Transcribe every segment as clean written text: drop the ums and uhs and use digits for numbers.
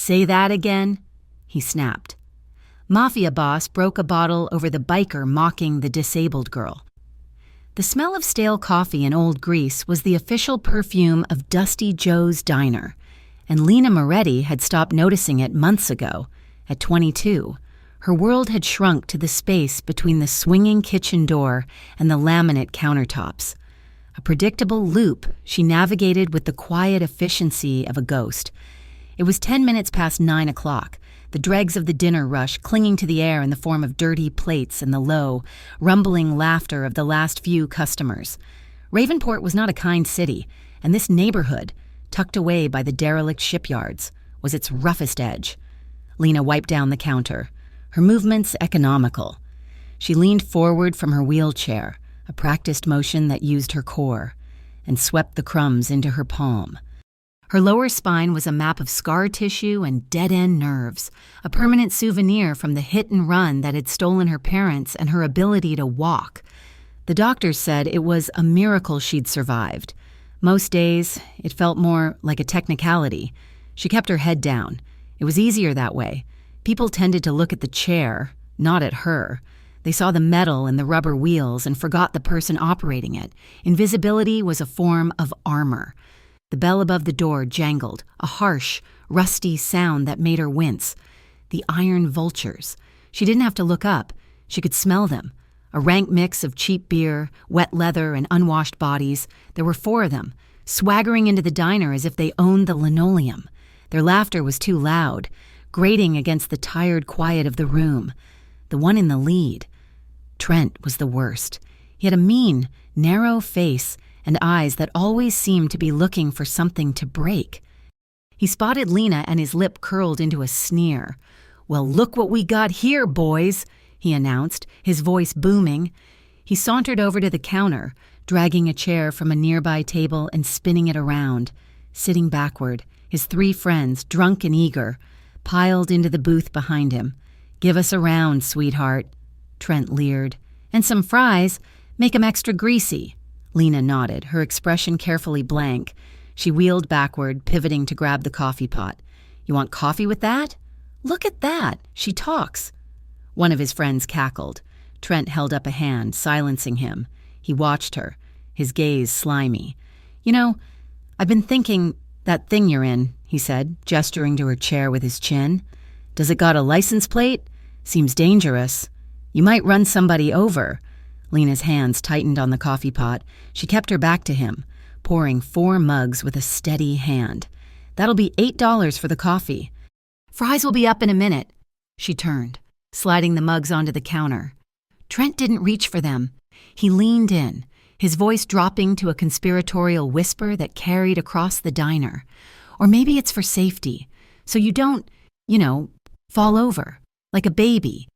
Say that again, he snapped. Mafia boss broke a bottle over the biker mocking the disabled girl. The smell of stale coffee and old grease was the official perfume of Dusty Joe's diner, and Lena Moretti had stopped noticing it months ago. At 22, her world had shrunk to the space between the swinging kitchen door and the laminate countertops. A predictable loop she navigated with the quiet efficiency of a ghost. It was 10 minutes past 9 o'clock, the dregs of the dinner rush clinging to the air in the form of dirty plates and the low, rumbling laughter of the last few customers. Ravenport was not a kind city, and this neighborhood, tucked away by the derelict shipyards, was its roughest edge. Lena wiped down the counter, her movements economical. She leaned forward from her wheelchair, a practiced motion that used her core, and swept the crumbs into her palm. Her lower spine was a map of scar tissue and dead-end nerves, a permanent souvenir from the hit and run that had stolen her parents and her ability to walk. The doctors said it was a miracle she'd survived. Most days, it felt more like a technicality. She kept her head down. It was easier that way. People tended to look at the chair, not at her. They saw the metal and the rubber wheels and forgot the person operating it. Invisibility was a form of armor. The bell above the door jangled, a harsh, rusty sound that made her wince. The iron vultures. She didn't have to look up. She could smell them. A rank mix of cheap beer, wet leather, and unwashed bodies. There were 4 of them, swaggering into the diner as if they owned the linoleum. Their laughter was too loud, grating against the tired quiet of the room. The one in the lead. Trent was the worst. He had a mean, narrow face and eyes that always seemed to be looking for something to break. He spotted Lena and his lip curled into a sneer. "Well, look what we got here, boys," he announced, his voice booming. He sauntered over to the counter, dragging a chair from a nearby table and spinning it around. Sitting backward, his 3 friends, drunk and eager, piled into the booth behind him. "Give us a round, sweetheart," Trent leered. "And some fries. Make 'em extra greasy." Lena nodded, her expression carefully blank. She wheeled backward, pivoting to grab the coffee pot. "You want coffee with that?" "Look at that! She talks." One of his friends cackled. Trent held up a hand, silencing him. He watched her, his gaze slimy. "You know, I've been thinking, that thing you're in," he said, gesturing to her chair with his chin. "Does it got a license plate? Seems dangerous. You might run somebody over." Lena's hands tightened on the coffee pot. She kept her back to him, pouring 4 mugs with a steady hand. "That'll be $8 for the coffee." "Fries will be up in a minute." She turned, sliding the mugs onto the counter. Trent didn't reach for them. He leaned in, his voice dropping to a conspiratorial whisper that carried across the diner. "Or maybe it's for safety, so you don't, fall over, like a baby."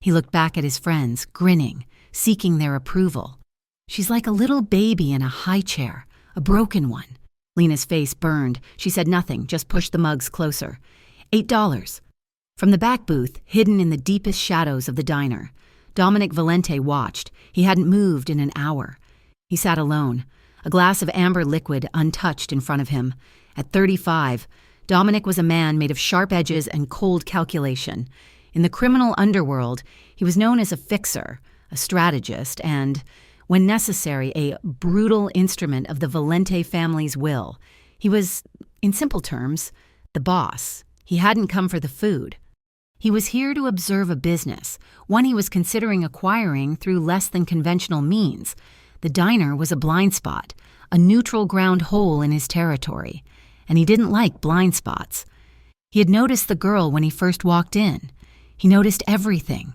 He looked back at his friends, grinning, seeking their approval. "She's like a little baby in a high chair, a broken one." Lena's face burned. She said nothing, just pushed the mugs closer. $8. From the back booth, hidden in the deepest shadows of the diner, Dominic Valente watched. He hadn't moved in an hour. He sat alone, a glass of amber liquid untouched in front of him. At 35, Dominic was a man made of sharp edges and cold calculation. In the criminal underworld, he was known as a fixer, a strategist, and, when necessary, a brutal instrument of the Valente family's will. He was, in simple terms, the boss. He hadn't come for the food. He was here to observe a business, one he was considering acquiring through less than conventional means. The diner was a blind spot, a neutral ground hole in his territory, and he didn't like blind spots. He had noticed the girl when he first walked in. He noticed everything.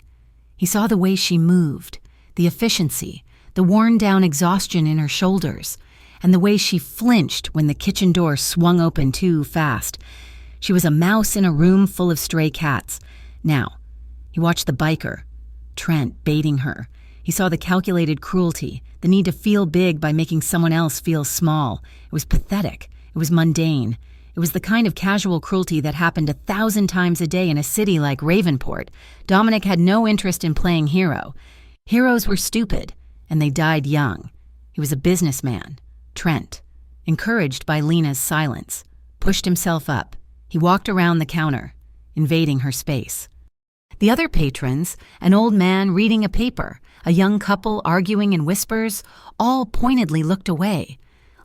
He saw the way she moved, the efficiency, the worn-down exhaustion in her shoulders, and the way she flinched when the kitchen door swung open too fast. She was a mouse in a room full of stray cats. Now, he watched the biker, Trent, baiting her. He saw the calculated cruelty, the need to feel big by making someone else feel small. It was pathetic. It was mundane. It was the kind of casual cruelty that happened 1,000 times a day in a city like Ravenport. Dominic had no interest in playing hero. Heroes were stupid, and they died young. He was a businessman. Trent, encouraged by Lena's silence, pushed himself up. He walked around the counter, invading her space. The other patrons, an old man reading a paper, a young couple arguing in whispers, all pointedly looked away.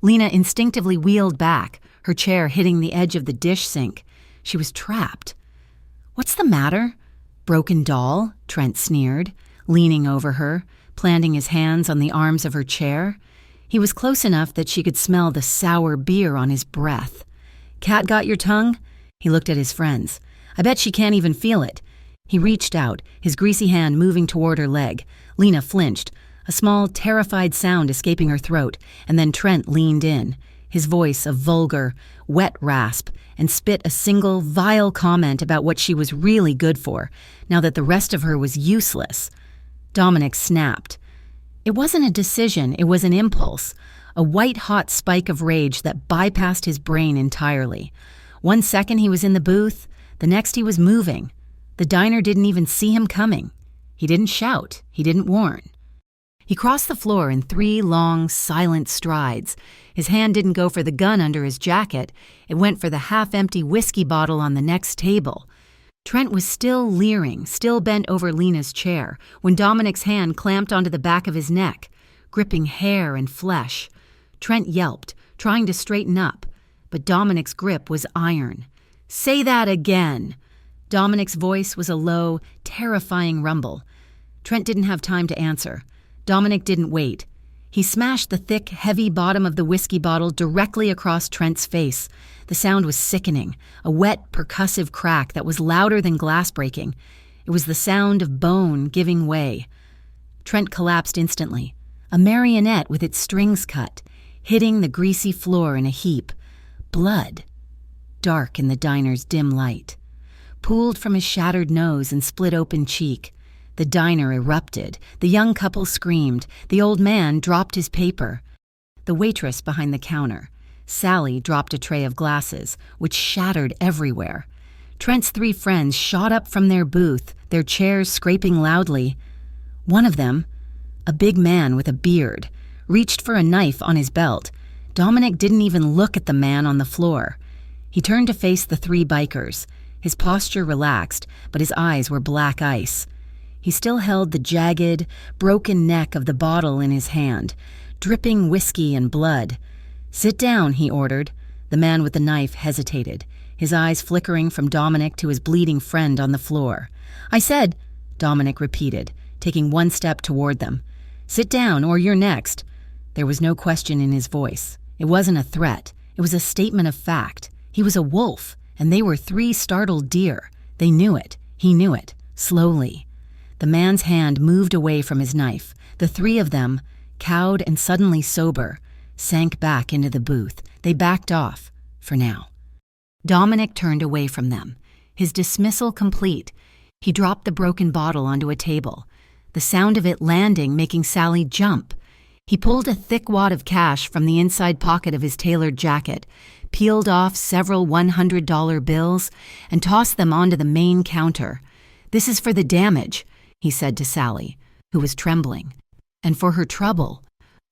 Lena instinctively wheeled back, her chair hitting the edge of the dish sink. She was trapped. "What's the matter? Broken doll?" Trent sneered, leaning over her, planting his hands on the arms of her chair. He was close enough that she could smell the sour beer on his breath. "Cat got your tongue?" He looked at his friends. "I bet she can't even feel it." He reached out, his greasy hand moving toward her leg. Lena flinched, a small, terrified sound escaping her throat, and then Trent leaned in, his voice a vulgar, wet rasp, and spit a single, vile comment about what she was really good for, now that the rest of her was useless. Dominic snapped. It wasn't a decision, it was an impulse, a white-hot spike of rage that bypassed his brain entirely. 1 second he was in the booth, the next he was moving. The diner didn't even see him coming. He didn't shout, he didn't warn. He crossed the floor in 3 long, silent strides. His hand didn't go for the gun under his jacket, it went for the half-empty whiskey bottle on the next table. Trent was still leering, still bent over Lena's chair, when Dominic's hand clamped onto the back of his neck, gripping hair and flesh. Trent yelped, trying to straighten up, but Dominic's grip was iron. "Say that again!" Dominic's voice was a low, terrifying rumble. Trent didn't have time to answer. Dominic didn't wait. He smashed the thick, heavy bottom of the whiskey bottle directly across Trent's face. The sound was sickening, a wet, percussive crack that was louder than glass breaking. It was the sound of bone giving way. Trent collapsed instantly, a marionette with its strings cut, hitting the greasy floor in a heap. Blood, dark in the diner's dim light, pooled from his shattered nose and split-open cheek. The diner erupted. The young couple screamed. The old man dropped his paper. The waitress behind the counter, Sally, dropped a tray of glasses, which shattered everywhere. Trent's 3 friends shot up from their booth, their chairs scraping loudly. One of them, a big man with a beard, reached for a knife on his belt. Dominic didn't even look at the man on the floor. He turned to face the 3 bikers. His posture relaxed, but his eyes were black ice. He still held the jagged, broken neck of the bottle in his hand, dripping whiskey and blood. "Sit down," he ordered. The man with the knife hesitated, his eyes flickering from Dominic to his bleeding friend on the floor. "I said," Dominic repeated, taking 1 step toward them. "Sit down, or you're next." There was no question in his voice. It wasn't a threat. It was a statement of fact. He was a wolf, and they were 3 startled deer. They knew it. He knew it. Slowly. The man's hand moved away from his knife. The 3 of them, cowed and suddenly sober, sank back into the booth. They backed off, for now. Dominic turned away from them, his dismissal complete. He dropped the broken bottle onto a table, the sound of it landing making Sally jump. He pulled a thick wad of cash from the inside pocket of his tailored jacket, peeled off several $100 bills, and tossed them onto the main counter. "This is for the damage," he said to Sally, who was trembling. "And for her trouble.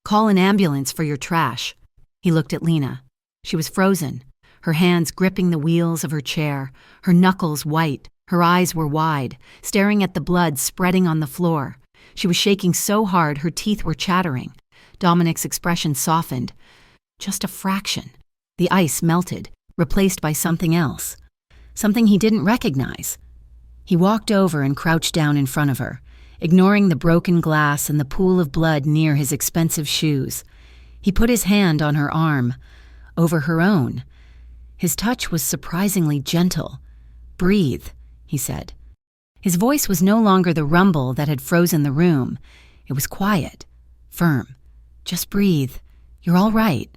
Call an ambulance for your trash." He looked at Lena. She was frozen, her hands gripping the wheels of her chair, her knuckles white, her eyes were wide, staring at the blood spreading on the floor. She was shaking so hard her teeth were chattering. Dominic's expression softened. Just a fraction. The ice melted, replaced by something else. Something he didn't recognize. He walked over and crouched down in front of her, ignoring the broken glass and the pool of blood near his expensive shoes. He put his hand on her arm, over her own. His touch was surprisingly gentle. "Breathe," he said. His voice was no longer the rumble that had frozen the room. It was quiet, firm. "Just breathe. You're all right."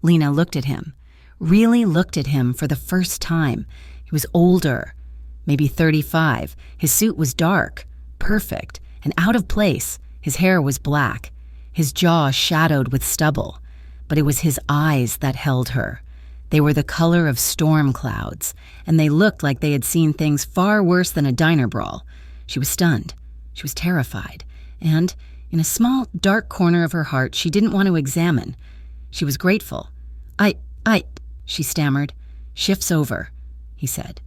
Lena looked at him, really looked at him for the first time. He was older, maybe 35. His suit was dark, perfect, and out of place. His hair was black, his jaw shadowed with stubble. But it was his eyes that held her. They were the color of storm clouds, and they looked like they had seen things far worse than a diner brawl. She was stunned. She was terrified. And, in a small, dark corner of her heart she didn't want to examine. She was grateful. I, she stammered. "Shifts over," he said.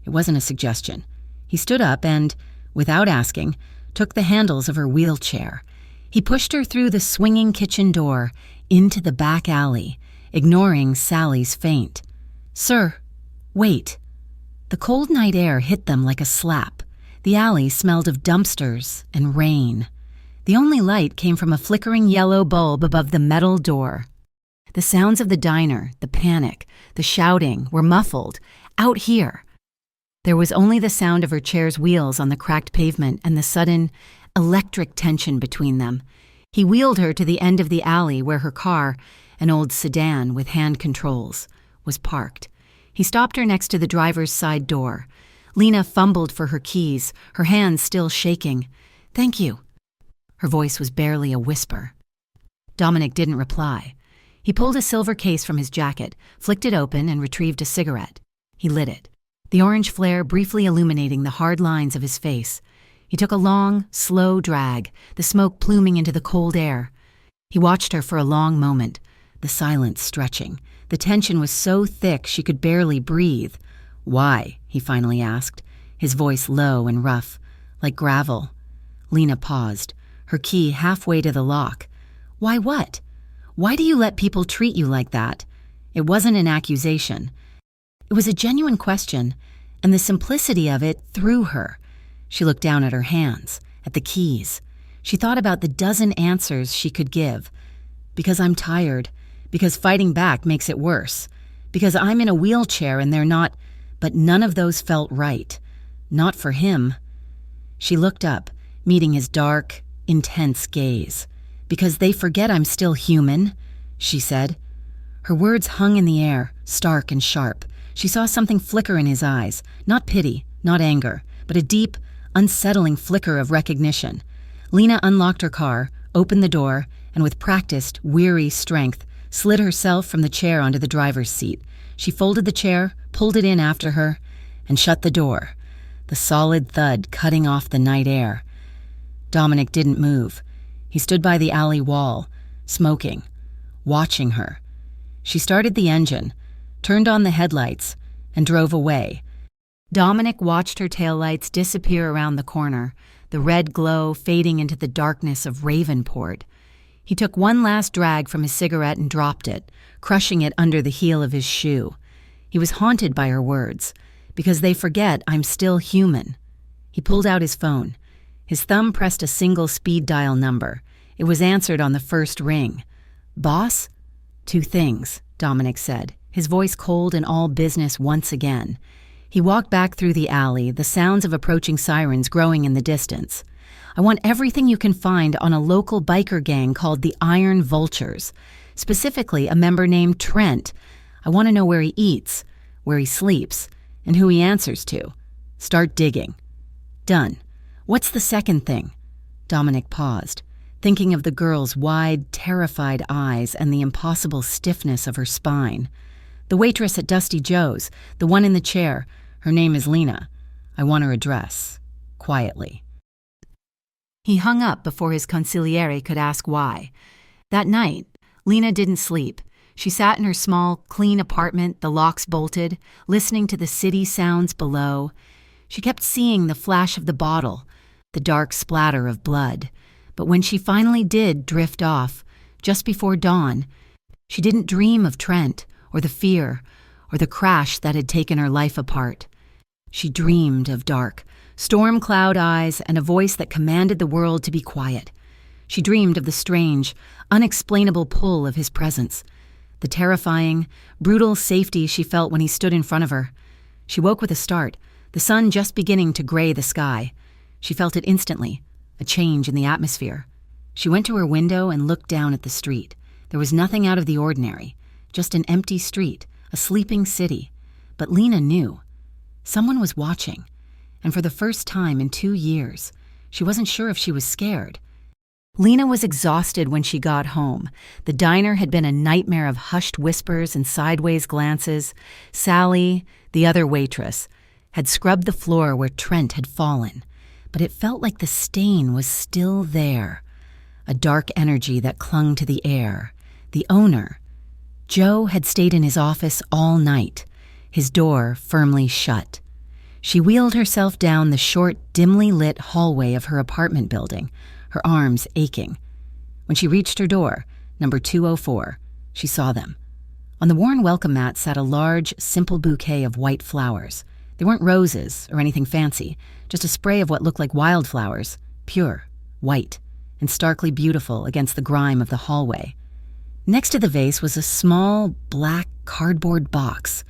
It wasn't a suggestion. He stood up and, without asking, took the handles of her wheelchair. He pushed her through the swinging kitchen door into the back alley, ignoring Sally's feint. "Sir, wait." The cold night air hit them like a slap. The alley smelled of dumpsters and rain. The only light came from a flickering yellow bulb above the metal door. The sounds of the diner, the panic, the shouting were muffled, out here. There was only the sound of her chair's wheels on the cracked pavement and the sudden, electric tension between them. He wheeled her to the end of the alley where her car, an old sedan with hand controls, was parked. He stopped her next to the driver's side door. Lena fumbled for her keys, her hands still shaking. "Thank you." Her voice was barely a whisper. Dominic didn't reply. He pulled a silver case from his jacket, flicked it open, and retrieved a cigarette. He lit it, the orange flare briefly illuminating the hard lines of his face. He took a long, slow drag, the smoke pluming into the cold air. He watched her for a long moment, the silence stretching. The tension was so thick she could barely breathe. "Why?" he finally asked, his voice low and rough, like gravel. Lena paused, her key halfway to the lock. "Why what? Why do you let people treat you like that?" It wasn't an accusation. It was a genuine question, and the simplicity of it threw her. She looked down at her hands, at the keys. She thought about the dozen answers she could give. "Because I'm tired. Because fighting back makes it worse. Because I'm in a wheelchair and they're not..." But none of those felt right. Not for him. She looked up, meeting his dark, intense gaze. "Because they forget I'm still human," she said. Her words hung in the air, stark and sharp. She saw something flicker in his eyes, not pity, not anger, but a deep, unsettling flicker of recognition. Lena unlocked her car, opened the door, and with practiced, weary strength, slid herself from the chair onto the driver's seat. She folded the chair, pulled it in after her, and shut the door, the solid thud cutting off the night air. Dominic didn't move. He stood by the alley wall, smoking, watching her. She started the engine, turned on the headlights, and drove away. Dominic watched her taillights disappear around the corner, the red glow fading into the darkness of Ravenport. He took one last drag from his cigarette and dropped it, crushing it under the heel of his shoe. He was haunted by her words. "Because they forget I'm still human." He pulled out his phone. His thumb pressed a single speed dial number. It was answered on the first ring. "Boss?" "Two things," Dominic said, his voice cold and all business once again. He walked back through the alley, the sounds of approaching sirens growing in the distance. "I want everything you can find on a local biker gang called the Iron Vultures. Specifically, a member named Trent. I want to know where he eats, where he sleeps, and who he answers to. Start digging." "Done. What's the second thing?" Dominic paused, thinking of the girl's wide, terrified eyes and the impossible stiffness of her spine. "The waitress at Dusty Joe's, the one in the chair. Her name is Lena. I want her address. Quietly." He hung up before his consigliere could ask why. That night, Lena didn't sleep. She sat in her small, clean apartment, the locks bolted, listening to the city sounds below. She kept seeing the flash of the bottle, the dark splatter of blood. But when she finally did drift off, just before dawn, she didn't dream of Trent, or the fear, or the crash that had taken her life apart. She dreamed of dark, storm cloud eyes and a voice that commanded the world to be quiet. She dreamed of the strange, unexplainable pull of his presence, the terrifying, brutal safety she felt when he stood in front of her. She woke with a start, the sun just beginning to gray the sky. She felt it instantly, a change in the atmosphere. She went to her window and looked down at the street. There was nothing out of the ordinary, just an empty street, a sleeping city. But Lena knew. Someone was watching. And for the first time in 2 years, she wasn't sure if she was scared. Lena was exhausted when she got home. The diner had been a nightmare of hushed whispers and sideways glances. Sally, the other waitress, had scrubbed the floor where Trent had fallen. But it felt like the stain was still there. A dark energy that clung to the air. The owner, Joe, had stayed in his office all night. his door firmly shut. She wheeled herself down the short, dimly lit hallway of her apartment building, her arms aching. When she reached her door, number 204, she saw them. On the worn welcome mat sat a large, simple bouquet of white flowers. They weren't roses or anything fancy, just a spray of what looked like wildflowers, pure, white, and starkly beautiful against the grime of the hallway. Next to the vase was a small, black cardboard box.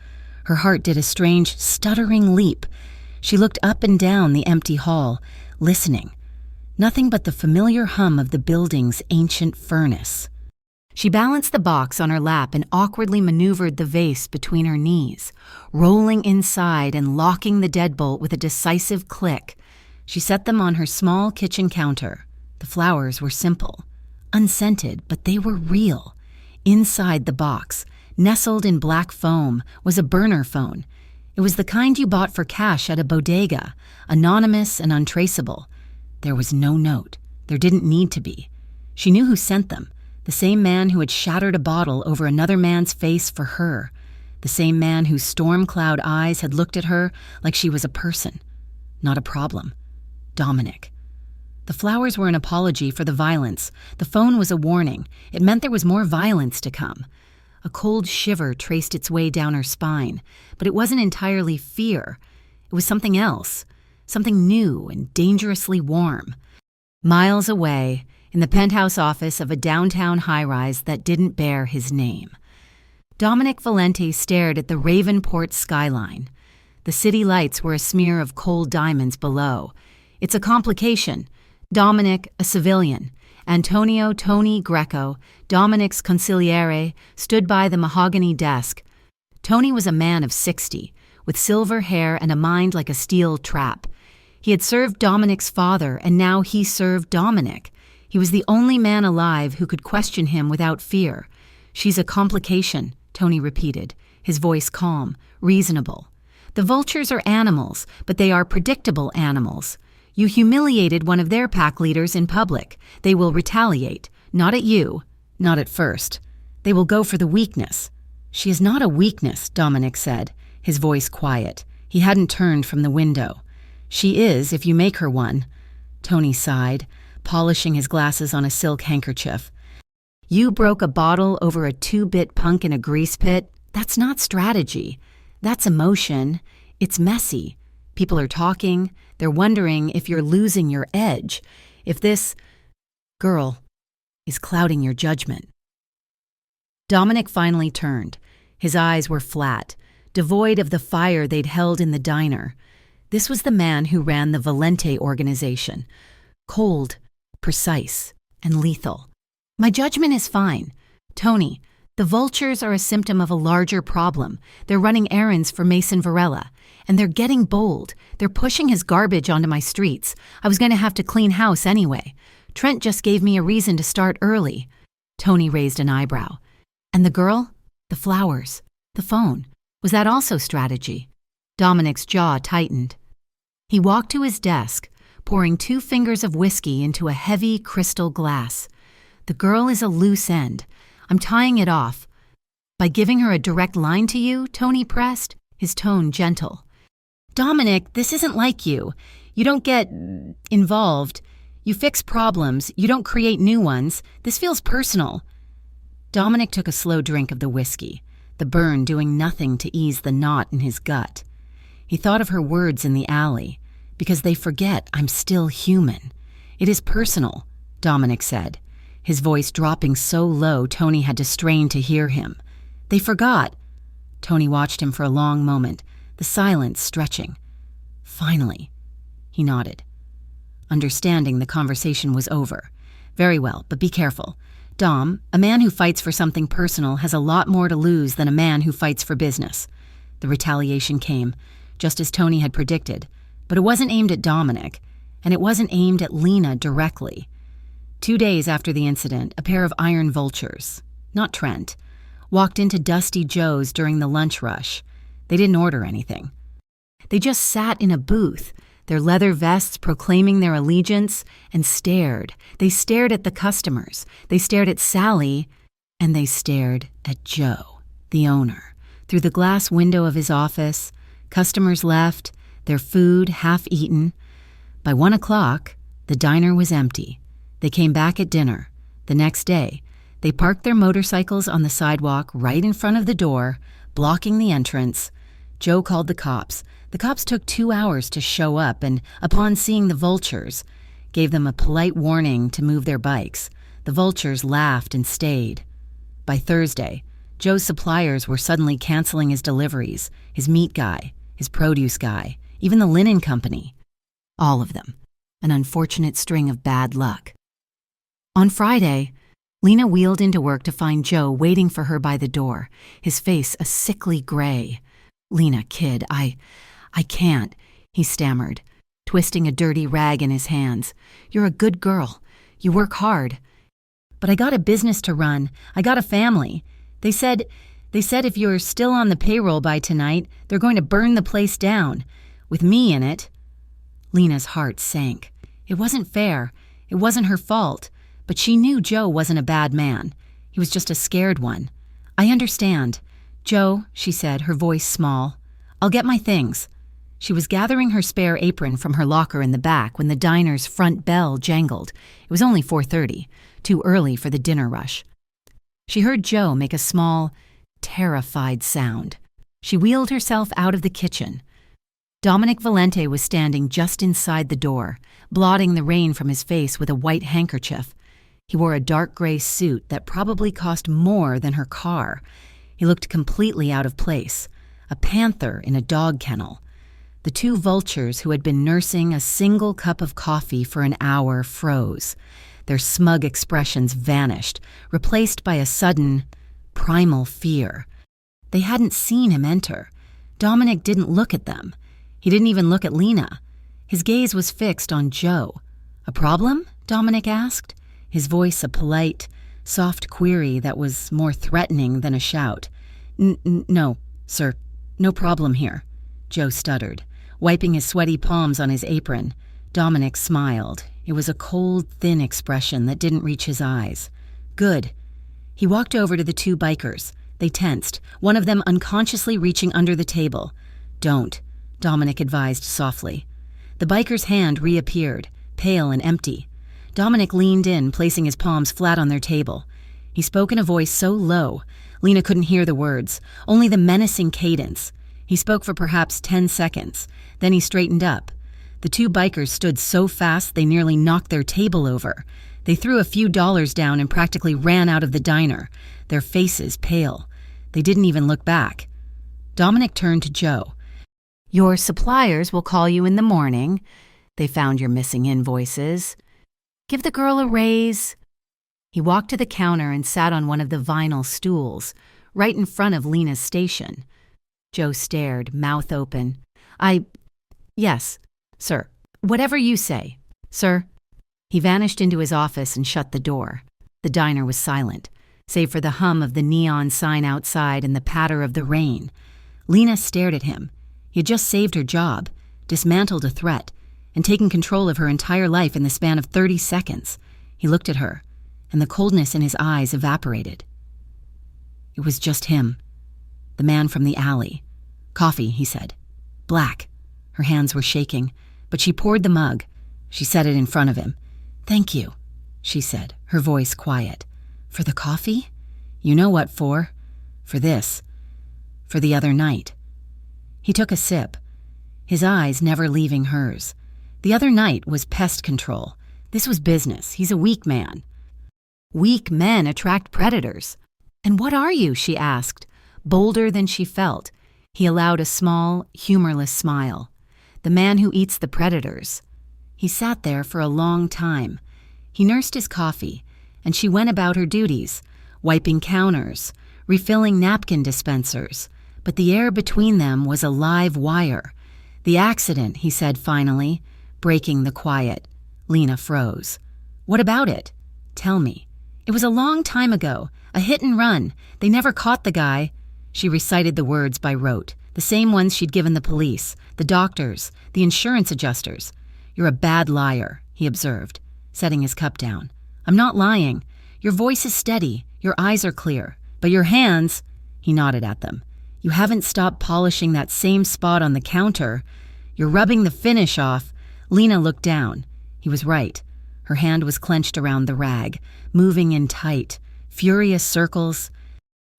Her heart did a strange, stuttering leap. She looked up and down the empty hall, listening. Nothing but the familiar hum of the building's ancient furnace. She balanced the box on her lap and awkwardly maneuvered the vase between her knees, rolling inside and locking the deadbolt with a decisive click. She set them on her small kitchen counter. The flowers were simple, unscented, but they were real. Inside the box, nestled in black foam, was a burner phone. It was the kind you bought for cash at a bodega, anonymous and untraceable. There was no note. There didn't need to be. She knew who sent them. The same man who had shattered a bottle over another man's face for her. The same man whose storm cloud eyes had looked at her like she was a person, not a problem. Dominic. The flowers were an apology for the violence. The phone was a warning. It meant there was more violence to come. A cold shiver traced its way down her spine, but it wasn't entirely fear. It was something else, something new and dangerously warm. Miles away, in the penthouse office of a downtown high-rise that didn't bear his name, Dominic Valenti stared at the Ravenport skyline. The city lights were a smear of cold diamonds below. It's a complication. Dominic, a civilian. Antonio Tony Greco, Dominic's consigliere, stood by the mahogany desk. Tony was a man of 60, with silver hair and a mind like a steel trap. He had served Dominic's father, and now he served Dominic. He was the only man alive who could question him without fear. "She's a complication," Tony repeated, his voice calm, reasonable. "The vultures are animals, but they are predictable animals. You humiliated one of their pack leaders in public. They will retaliate. Not at you. Not at first. They will go for the weakness." "She is not a weakness," Dominic said, his voice quiet. He hadn't turned from the window. "She is, if you make her one." Tony sighed, polishing his glasses on a silk handkerchief. "You broke a bottle over a 2-bit punk in a grease pit. That's not strategy. That's emotion. It's messy. People are talking. They're wondering if you're losing your edge, if this girl is clouding your judgment." Dominic finally turned. His eyes were flat, devoid of the fire they'd held in the diner. This was the man who ran the Valente organization. Cold, precise, and lethal. "My judgment is fine. Tony, the vultures are a symptom of a larger problem. They're running errands for Mason Varela. And they're getting bold. They're pushing his garbage onto my streets. I was going to have to clean house anyway. Trent just gave me a reason to start early." Tony raised an eyebrow. "And the girl? The flowers? The phone? Was that also strategy?" Dominic's jaw tightened. He walked to his desk, pouring 2 fingers of whiskey into a heavy crystal glass. "The girl is a loose end. I'm tying it off." "By giving her a direct line to you?" Tony pressed, his tone gentle. "Dominic, this isn't like you. You don't get involved. You fix problems. You don't create new ones. This feels personal." Dominic took a slow drink of the whiskey, the burn doing nothing to ease the knot in his gut. He thought of her words in the alley. "Because they forget I'm still human." "It is personal," Dominic said, his voice dropping so low Tony had to strain to hear him. "They forgot." Tony watched him for a long moment, the silence stretching. "Finally." He nodded. Understanding the conversation was over. "Very well, but be careful. Dom, a man who fights for something personal has a lot more to lose than a man who fights for business." The retaliation came, just as Tony had predicted, but it wasn't aimed at Dominic, and it wasn't aimed at Lena directly. 2 days after the incident, a pair of iron vultures, not Trent, walked into Dusty Joe's during the lunch rush. They didn't order anything. They just sat in a booth, their leather vests proclaiming their allegiance, and stared. They stared at the customers. They stared at Sally, and they stared at Joe, the owner, Through the glass window of his office, customers left, their food half-eaten. By 1 o'clock, the diner was empty. They came back at dinner. The next day, they parked their motorcycles on the sidewalk right in front of the door, blocking the entrance. Joe called the cops. The cops took 2 hours to show up and, upon seeing the vultures, gave them a polite warning to move their bikes. The vultures laughed and stayed. By Thursday, Joe's suppliers were suddenly canceling his deliveries, his meat guy, his produce guy, even the linen company. All of them. An unfortunate string of bad luck. On Friday, Lena wheeled into work to find Joe waiting for her by the door, his face a sickly gray. "Lena, kid, I can't," he stammered, twisting a dirty rag in his hands. "You're a good girl. You work hard. But I got a business to run. I got a family. They said if you're still on the payroll by tonight, they're going to burn the place down. With me in it." Lena's heart sank. It wasn't fair. It wasn't her fault. But she knew Joe wasn't a bad man. He was just a scared one. "I understand. Joe," she said, her voice small, "I'll get my things." She was gathering her spare apron from her locker in the back when the diner's front bell jangled. It was only 4:30, too early for the dinner rush. She heard Joe make a small, terrified sound. She wheeled herself out of the kitchen. Dominic Valente was standing just inside the door, blotting the rain from his face with a white handkerchief. He wore a dark gray suit that probably cost more than her car. He looked completely out of place, a panther in a dog kennel. The two vultures who had been nursing a single cup of coffee for an hour froze. Their smug expressions vanished, replaced by a sudden, primal fear. They hadn't seen him enter. Dominic didn't look at them. He didn't even look at Lena. His gaze was fixed on Joe. "A problem?" Dominic asked, his voice a polite, soft query that was more threatening than a shout. No, sir. No problem here," Joe stuttered, wiping his sweaty palms on his apron. Dominic smiled. It was a cold, thin expression that didn't reach his eyes. "Good." He walked over to the two bikers. They tensed, one of them unconsciously reaching under the table. "Don't," Dominic advised softly. The biker's hand reappeared, pale and empty. Dominic leaned in, placing his palms flat on their table. He spoke in a voice so low, Lena couldn't hear the words, only the menacing cadence. He spoke for perhaps 10 seconds. Then he straightened up. The two bikers stood so fast they nearly knocked their table over. They threw a few dollars down and practically ran out of the diner, their faces pale. They didn't even look back. Dominic turned to Joe. "Your suppliers will call you in the morning. They found your missing invoices. Give the girl a raise." He walked to the counter and sat on one of the vinyl stools, right in front of Lena's station. Joe stared, mouth open. Yes, sir. Whatever you say, sir." He vanished into his office and shut the door. The diner was silent, save for the hum of the neon sign outside and the patter of the rain. Lena stared at him. He had just saved her job, dismantled a threat, and taken control of her entire life in the span of 30 seconds. He looked at her, and the coldness in his eyes evaporated. It was just him, the man from the alley. "Coffee," he said. "Black." Her hands were shaking, but she poured the mug. She set it in front of him. "Thank you," she said, her voice quiet. "For the coffee? You know what for. For this. For the other night." He took a sip, his eyes never leaving hers. The other night was pest control. This was business. He's a weak man. Weak men attract predators. "And what are you?" she asked, bolder than she felt. He allowed a small, humorless smile. "The man who eats the predators." He sat there for a long time. He nursed his coffee, and she went about her duties, wiping counters, refilling napkin dispensers. But the air between them was a live wire. "The accident," he said finally, breaking the quiet. Lena froze. "What about it? Tell me." "It was a long time ago. A hit and run. They never caught the guy." She recited the words by rote, the same ones she'd given the police, the doctors, the insurance adjusters. "You're a bad liar," he observed, setting his cup down. "I'm not lying. Your voice is steady. Your eyes are clear. But your hands," he nodded at them. You haven't stopped polishing that same spot on the counter. You're rubbing the finish off." Lena looked down. He was right. Her hand was clenched around the rag, moving in tight, furious circles.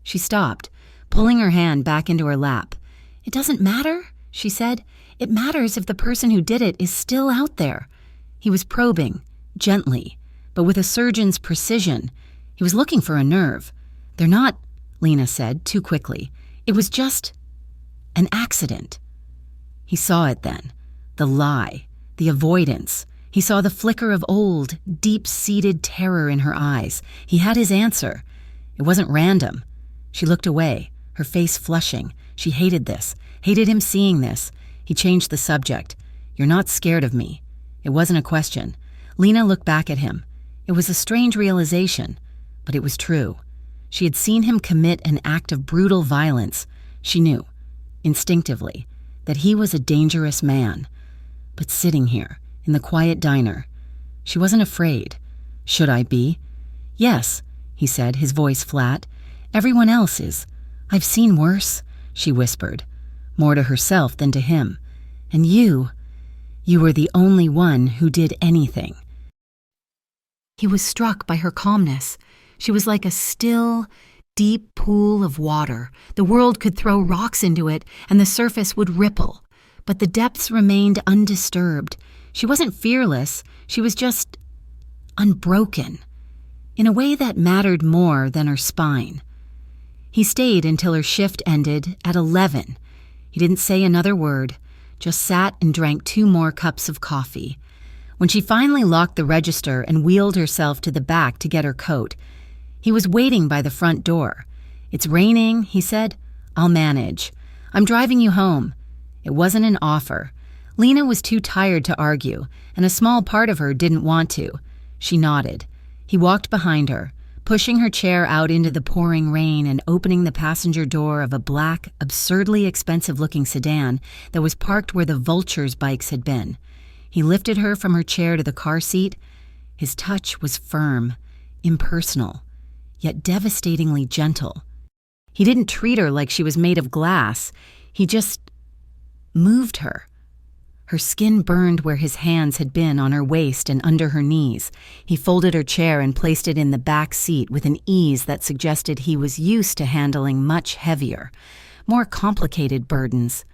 She stopped, pulling her hand back into her lap. "It doesn't matter," she said. "It matters if the person who did it is still out there." He was probing, gently, but with a surgeon's precision. He was looking for a nerve. "They're not," Lena said, too quickly. "It was just an accident." He saw it then. The lie, the avoidance. He saw the flicker of old, deep-seated terror in her eyes. He had his answer. It wasn't random. She looked away, her face flushing. She hated this, hated him seeing this. He changed the subject. "You're not scared of me." It wasn't a question. Lena looked back at him. It was a strange realization, but it was true. She had seen him commit an act of brutal violence. She knew, instinctively, that he was a dangerous man. But sitting here, in the quiet diner, she wasn't afraid. "Should I be?" "Yes," he said, his voice flat. "Everyone else is. I've seen worse," she whispered, more to herself than to him. "And you were the only one who did anything." He was struck by her calmness. She was like a still, deep pool of water. The world could throw rocks into it, and the surface would ripple. But the depths remained undisturbed. She wasn't fearless. She was just unbroken, in a way that mattered more than her spine. He stayed until her shift ended at 11. He didn't say another word, just sat and drank 2 more cups of coffee. When she finally locked the register and wheeled herself to the back to get her coat, he was waiting by the front door. "It's raining," he said. "I'll manage. I'm driving you home." It wasn't an offer. Lena was too tired to argue, and a small part of her didn't want to. She nodded. He walked behind her, pushing her chair out into the pouring rain and opening the passenger door of a black, absurdly expensive-looking sedan that was parked where the Vulture's bikes had been. He lifted her from her chair to the car seat. His touch was firm, impersonal, yet devastatingly gentle. He didn't treat her like she was made of glass. He just moved her. Her skin burned where his hands had been on her waist and under her knees. He folded her chair and placed it in the back seat with an ease that suggested he was used to handling much heavier, more complicated burdens.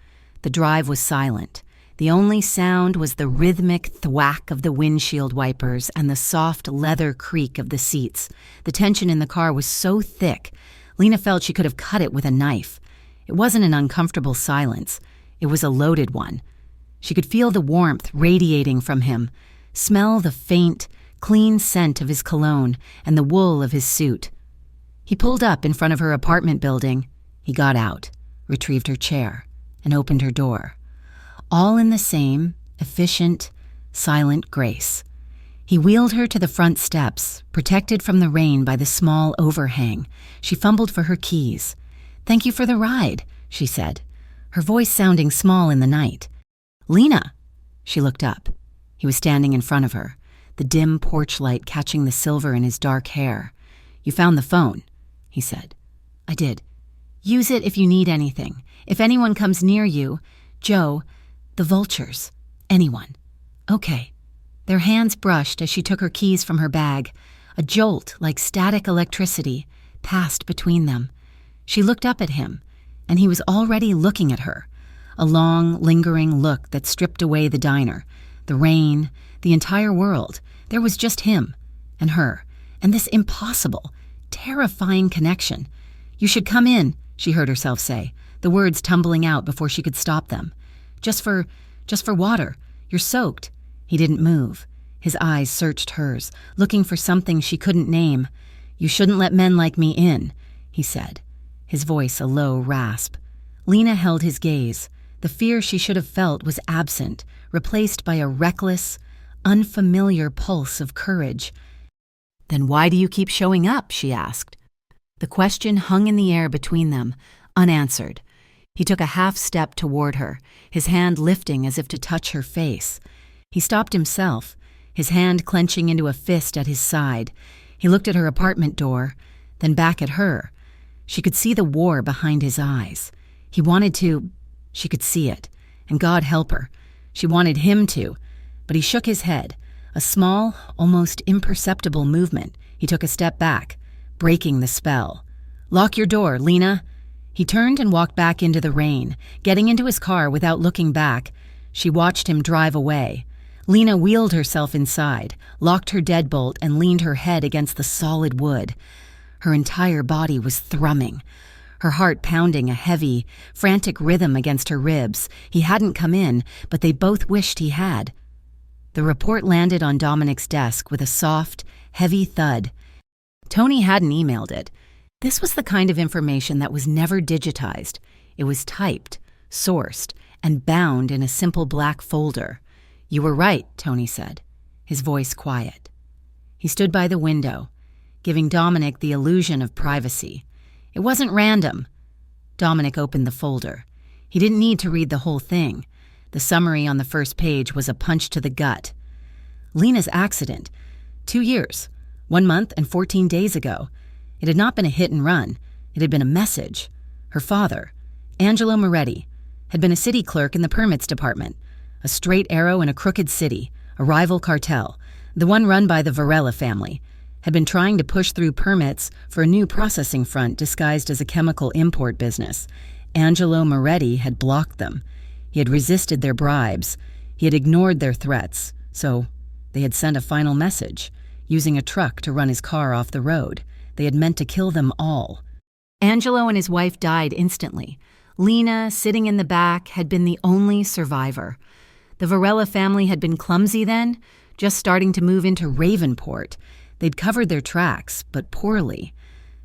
The drive was silent. The only sound was the rhythmic thwack of the windshield wipers and the soft leather creak of the seats. The tension in the car was so thick, Lena felt she could have cut it with a knife. It wasn't an uncomfortable silence. It was a loaded one. She could feel the warmth radiating from him, smell the faint, clean scent of his cologne and the wool of his suit. He pulled up in front of her apartment building. He got out, retrieved her chair, and opened her door. All in the same, efficient, silent grace. He wheeled her to the front steps, protected from the rain by the small overhang. She fumbled for her keys. "Thank you for the ride," she said, her voice sounding small in the night. "Lena!" She looked up. He was standing in front of her, the dim porch light catching the silver in his dark hair. "You found the phone," he said. "I did. Use it if you need anything. If anyone comes near you, Joe, the Vultures, anyone." "Okay." Their hands brushed as she took her keys from her bag. A jolt like static electricity passed between them. She looked up at him, and he was already looking at her. A long, lingering look that stripped away the diner, the rain, the entire world. There was just him and her, and this impossible, terrifying connection. "You should come in," she heard herself say, the words tumbling out before she could stop them. Just for water. You're soaked." He didn't move. His eyes searched hers, looking for something she couldn't name. "You shouldn't let men like me in," he said, his voice a low rasp. Lena held his gaze. The fear she should have felt was absent, replaced by a reckless, unfamiliar pulse of courage. "Then why do you keep showing up?" she asked. The question hung in the air between them, unanswered. He took a half step toward her, his hand lifting as if to touch her face. He stopped himself, his hand clenching into a fist at his side. He looked at her apartment door, then back at her. She could see the war behind his eyes. He wanted to. She could see it. And God help her. She wanted him to. But he shook his head. A small, almost imperceptible movement. He took a step back, breaking the spell. "Lock your door, Lena." He turned and walked back into the rain, getting into his car without looking back. She watched him drive away. Lena wheeled herself inside, locked her deadbolt, and leaned her head against the solid wood. Her entire body was thrumming, her heart pounding a heavy, frantic rhythm against her ribs. He hadn't come in, but they both wished he had. The report landed on Dominic's desk with a soft, heavy thud. Tony hadn't emailed it. This was the kind of information that was never digitized. It was typed, sourced, and bound in a simple black folder. "You were right," Tony said, his voice quiet. He stood by the window, giving Dominic the illusion of privacy. It wasn't random. Dominic opened the folder. He didn't need to read the whole thing. The summary on the first page was a punch to the gut. Lena's accident. 2 years, 1 month and 14 days ago. It had not been a hit and run. It had been a message. Her father, Angelo Moretti, had been a city clerk in the permits department. A straight arrow in a crooked city, a rival cartel, the one run by the Varela family, had been trying to push through permits for a new processing front disguised as a chemical import business. Angelo Moretti had blocked them. He had resisted their bribes. He had ignored their threats. So they had sent a final message, using a truck to run his car off the road. They had meant to kill them all. Angelo and his wife died instantly. Lena, sitting in the back, had been the only survivor. The Varela family had been clumsy then, just starting to move into Ravenport. They'd covered their tracks, but poorly.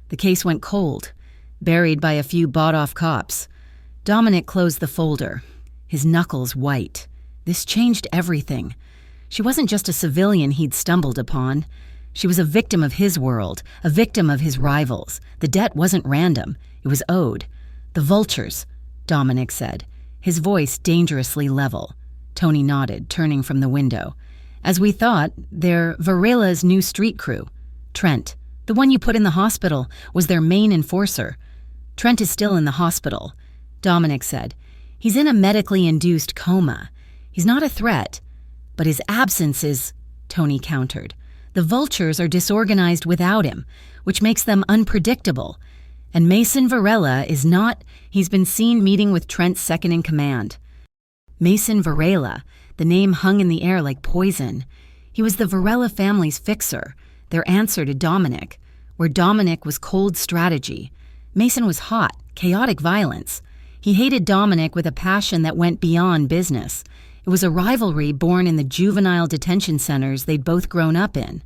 The case went cold, buried by a few bought-off cops. Dominic closed the folder, his knuckles white. This changed everything. She wasn't just a civilian he'd stumbled upon. She was a victim of his world, a victim of his rivals. The debt wasn't random. It was owed. "The vultures," Dominic said, his voice dangerously level. Tony nodded, turning from the window. "As we thought, they're Varela's new street crew. Trent, the one you put in the hospital, was their main enforcer. Trent is still in the hospital," Dominic said. "He's in a medically induced coma. He's not a threat, but his absence is," Tony countered. "The vultures are disorganized without him, which makes them unpredictable. And Mason Varela is not. He's been seen meeting with Trent's second-in-command." Mason Varela, the name hung in the air like poison. He was the Varela family's fixer, their answer to Dominic. Where Dominic was cold strategy, Mason was hot, chaotic violence. He hated Dominic with a passion that went beyond business. It was a rivalry born in the juvenile detention centers they'd both grown up in.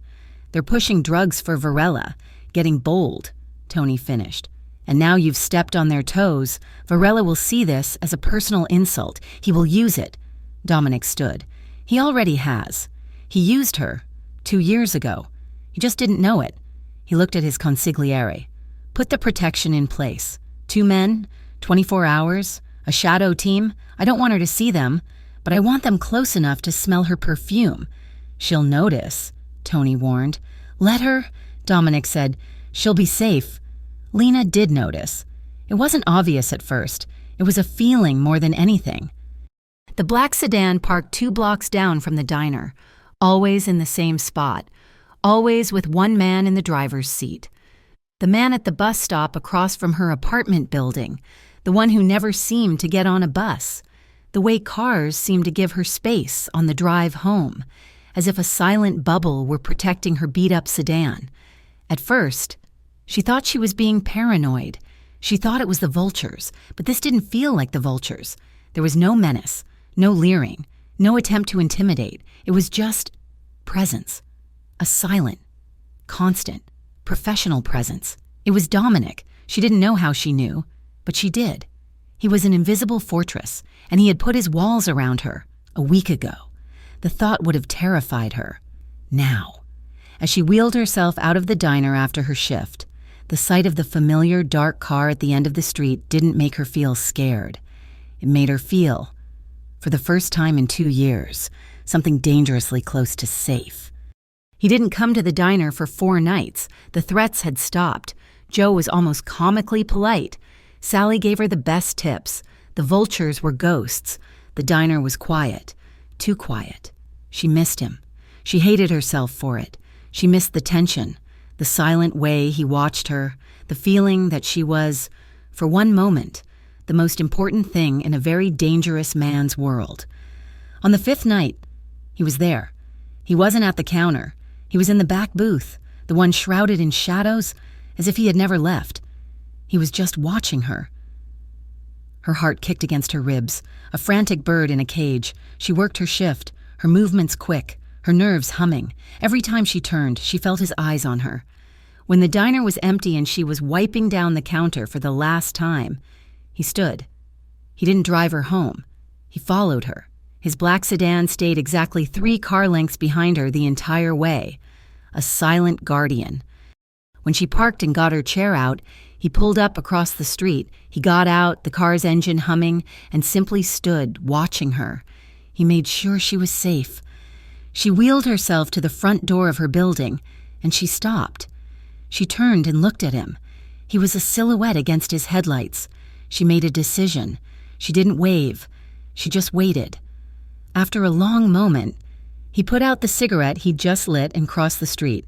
"They're pushing drugs for Varela, getting bold," Tony finished. "And now you've stepped on their toes. Varela will see this as a personal insult. He will use it." Dominic stood. "He already has. He used her 2 years ago. He just didn't know it." He looked at his consigliere. "Put the protection in place. 2 men, 24 hours, a shadow team. I don't want her to see them, but I want them close enough to smell her perfume. She'll notice," Tony warned. "Let her," Dominic said. "She'll be safe." Lena did notice. It wasn't obvious at first. It was a feeling more than anything. The black sedan parked 2 blocks down from the diner, always in the same spot, always with one man in the driver's seat. The man at the bus stop across from her apartment building, the one who never seemed to get on a bus. The way cars seemed to give her space on the drive home, as if a silent bubble were protecting her beat-up sedan. At first, she thought she was being paranoid. She thought it was the vultures, but this didn't feel like the vultures. There was no menace, no leering, no attempt to intimidate. It was just presence. A silent, constant, professional presence. It was Dominic. She didn't know how she knew, but she did. He was an invisible fortress, and he had put his walls around her a week ago. The thought would have terrified her. Now, as she wheeled herself out of the diner after her shift, the sight of the familiar dark car at the end of the street didn't make her feel scared. It made her feel, for the first time in 2 years, something dangerously close to safe. He didn't come to the diner for 4 nights. The threats had stopped. Joe was almost comically polite. Sally gave her the best tips. The vultures were ghosts. The diner was quiet. Too quiet. She missed him. She hated herself for it. She missed the tension, the silent way he watched her, the feeling that she was, for one moment, the most important thing in a very dangerous man's world. On the 5th night, he was there. He wasn't at the counter. He was in the back booth, the one shrouded in shadows, as if he had never left. He was just watching her. Her heart kicked against her ribs, a frantic bird in a cage. She worked her shift, her movements quick, her nerves humming. Every time she turned, she felt his eyes on her. When the diner was empty and she was wiping down the counter for the last time, he stood. He didn't drive her home. He followed her. His black sedan stayed exactly 3 car lengths behind her the entire way. A silent guardian. When she parked and got her chair out, he pulled up across the street. He got out, the car's engine humming, and simply stood, watching her. He made sure she was safe. She wheeled herself to the front door of her building, and she stopped. She turned and looked at him. He was a silhouette against his headlights. She made a decision. She didn't wave. She just waited. After a long moment, he put out the cigarette he'd just lit and crossed the street.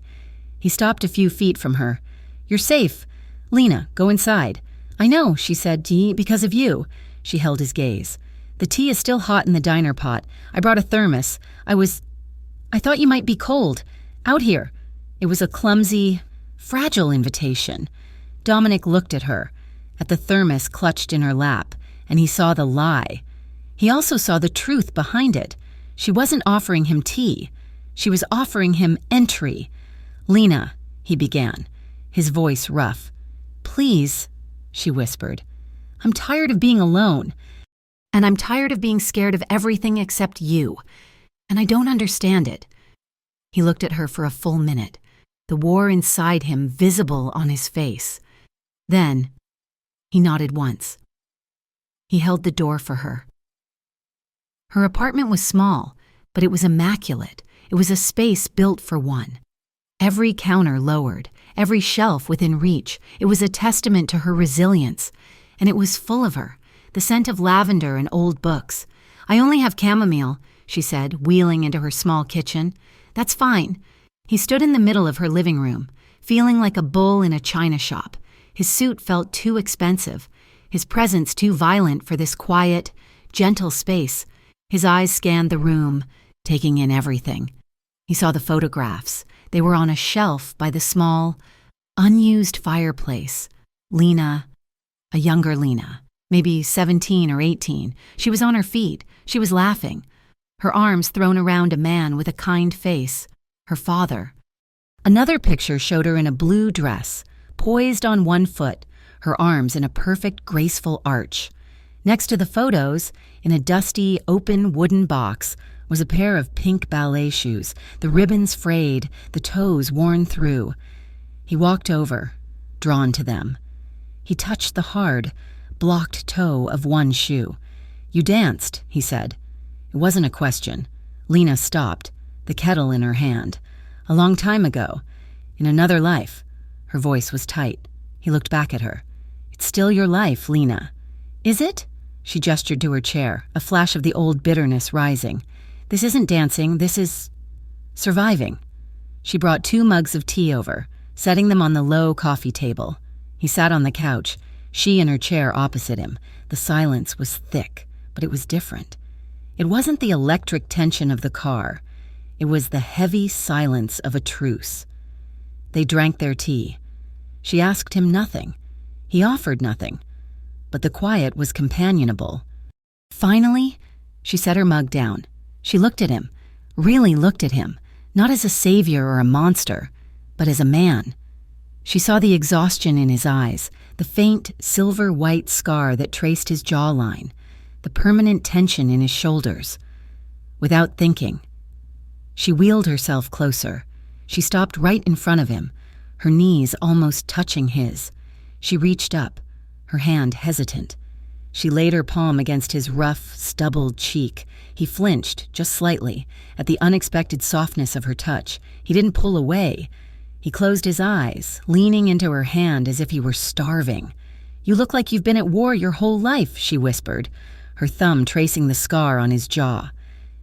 He stopped a few feet from her. "You're safe. Lena, go inside." "I know," she said, "Tea, because of you." She held his gaze. "The tea is still hot in the diner pot. I brought a thermos. I thought you might be cold. Out here." It was a clumsy, fragile invitation. Dominic looked at her, at the thermos clutched in her lap, and he saw the lie. He also saw the truth behind it. She wasn't offering him tea. She was offering him entry. "Lena," he began, his voice rough. "Please," she whispered. "I'm tired of being alone. And I'm tired of being scared of everything except you. And I don't understand it." He looked at her for a full minute, the war inside him visible on his face. Then, he nodded once. He held the door for her. Her apartment was small, but it was immaculate. It was a space built for one. Every counter lowered, every shelf within reach. It was a testament to her resilience. And it was full of her, the scent of lavender and old books. "I only have chamomile," she said, wheeling into her small kitchen. "That's fine." He stood in the middle of her living room, feeling like a bull in a china shop. His suit felt too expensive, his presence too violent for this quiet, gentle space. His eyes scanned the room, taking in everything. He saw the photographs. They were on a shelf by the small, unused fireplace. Lena, a younger Lena, maybe 17 or 18. She was on her feet. She was laughing, her arms thrown around a man with a kind face, her father. Another picture showed her in a blue dress, poised on one foot, her arms in a perfect, graceful arch. Next to the photos, in a dusty, open wooden box, was a pair of pink ballet shoes, the ribbons frayed, the toes worn through. He walked over, drawn to them. He touched the hard, blocked toe of one shoe. "You danced," he said. It wasn't a question. Lena stopped, the kettle in her hand. "A long time ago. In another life." Her voice was tight. He looked back at her. "It's still your life, Lena." "Is it?" She gestured to her chair, a flash of the old bitterness rising. "This isn't dancing, this is surviving." She brought 2 mugs of tea over, setting them on the low coffee table. He sat on the couch, she in her chair opposite him. The silence was thick, but it was different. It wasn't the electric tension of the car. It was the heavy silence of a truce. They drank their tea. She asked him nothing. He offered nothing. But the quiet was companionable. Finally, she set her mug down. She looked at him, really looked at him, not as a savior or a monster, but as a man. She saw the exhaustion in his eyes, the faint, silver-white scar that traced his jawline, the permanent tension in his shoulders. Without thinking, she wheeled herself closer. She stopped right in front of him, her knees almost touching his. She reached up, her hand hesitant. She laid her palm against his rough, stubbled cheek. He flinched, just slightly, at the unexpected softness of her touch. He didn't pull away. He closed his eyes, leaning into her hand as if he were starving. You look like you've been at war your whole life," she whispered, her thumb tracing the scar on his jaw.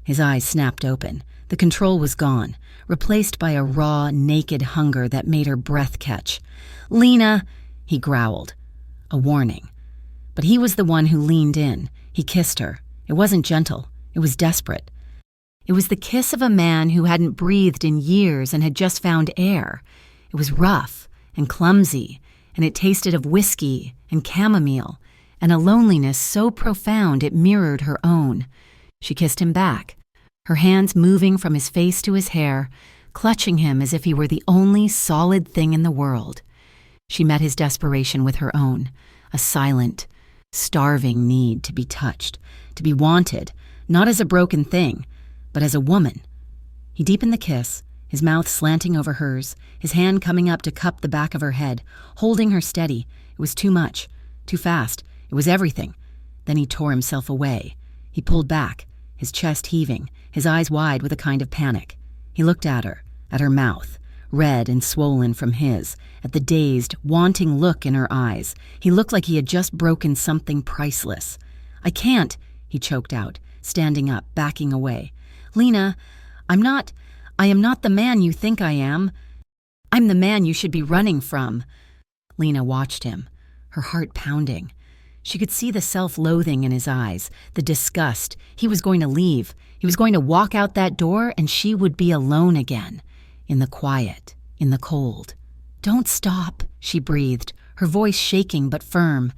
His eyes snapped open. The control was gone, replaced by a raw, naked hunger that made her breath catch. "Lena," he growled. A warning. But he was the one who leaned in. He kissed her. It wasn't gentle. It was desperate. It was the kiss of a man who hadn't breathed in years and had just found air. It was rough and clumsy, and it tasted of whiskey and chamomile, and a loneliness so profound it mirrored her own. She kissed him back, her hands moving from his face to his hair, clutching him as if he were the only solid thing in the world. She met his desperation with her own, a silent, starving need to be touched, to be wanted, not as a broken thing, but as a woman. He deepened the kiss, his mouth slanting over hers, his hand coming up to cup the back of her head, holding her steady. It was too much, too fast. It was everything. Then he tore himself away. He pulled back, his chest heaving, his eyes wide with a kind of panic. He looked at her mouth, red and swollen from his, at the dazed, wanting look in her eyes. He looked like he had just broken something priceless. "I can't," he choked out, standing up, backing away. "Lena, I am not the man you think I am. I'm the man you should be running from." Lena watched him, her heart pounding. She could see the self-loathing in his eyes, the disgust. He was going to leave. He was going to walk out that door, and she would be alone again, in the quiet, in the cold. "Don't stop," she breathed, her voice shaking but firm.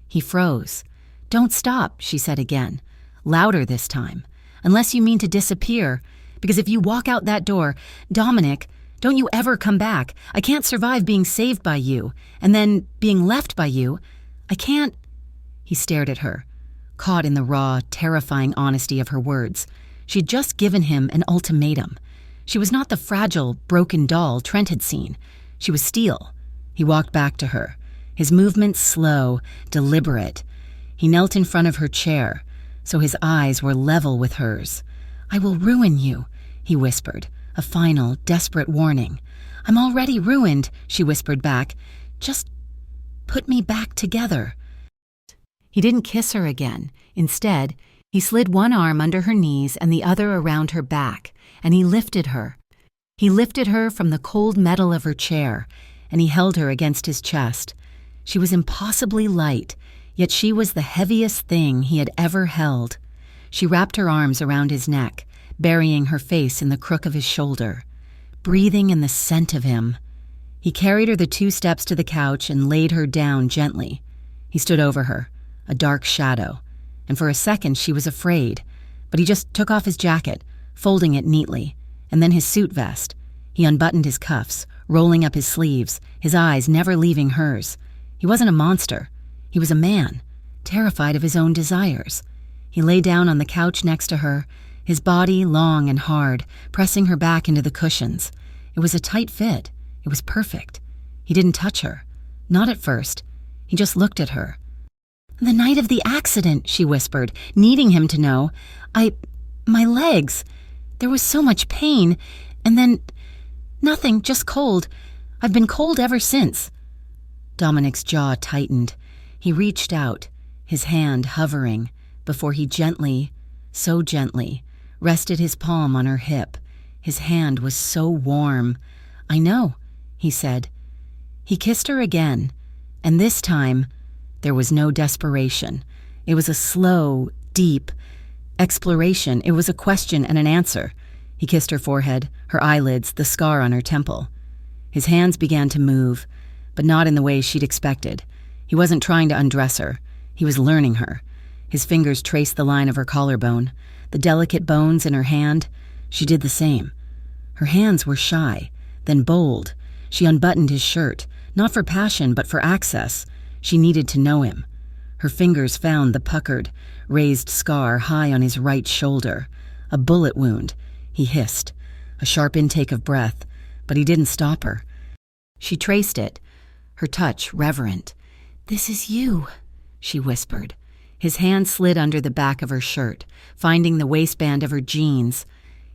He froze. "Don't stop," she said again, louder this time, "unless you mean to disappear. Because if you walk out that door, Dominic, don't you ever come back. I can't survive being saved by you, and then being left by you. I can't." He stared at her, caught in the raw, terrifying honesty of her words. She'd just given him an ultimatum. She was not the fragile, broken doll Trent had seen. She was steel. He walked back to her, his movements slow, deliberate. He knelt in front of her chair, so his eyes were level with hers. "I will ruin you," he whispered, a final, desperate warning. "I'm already ruined," she whispered back. "Just put me back together." He didn't kiss her again. Instead, he slid one arm under her knees and the other around her back, and he lifted her. He lifted her from the cold metal of her chair, and he held her against his chest. She was impossibly light, yet she was the heaviest thing he had ever held. She wrapped her arms around his neck, burying her face in the crook of his shoulder, breathing in the scent of him. He carried her the 2 steps to the couch and laid her down gently. He stood over her, a dark shadow, and for a second she was afraid, but he just took off his jacket, folding it neatly, and then his suit vest. He unbuttoned his cuffs, rolling up his sleeves, his eyes never leaving hers. He wasn't a monster. He was a man, terrified of his own desires. He lay down on the couch next to her, his body long and hard, pressing her back into the cushions. It was a tight fit. It was perfect. He didn't touch her. Not at first. He just looked at her. "The night of the accident," she whispered, needing him to know. My legs. There was so much pain. And then, nothing, just cold. I've been cold ever since." Dominic's jaw tightened. He reached out, his hand hovering, before he gently, so gently, rested his palm on her hip. His hand was so warm. "I know," he said. He kissed her again, and this time, there was no desperation. It was a slow, deep exploration. It was a question and an answer. He kissed her forehead, her eyelids, the scar on her temple. His hands began to move, but not in the way she'd expected. He wasn't trying to undress her. He was learning her. His fingers traced the line of her collarbone, the delicate bones in her hand. She did the same. Her hands were shy, then bold. She unbuttoned his shirt, not for passion, but for access. She needed to know him. Her fingers found the puckered, raised scar high on his right shoulder. A bullet wound, he hissed. A sharp intake of breath, but he didn't stop her. She traced it, her touch reverent. "This is you," she whispered. His hand slid under the back of her shirt, finding the waistband of her jeans.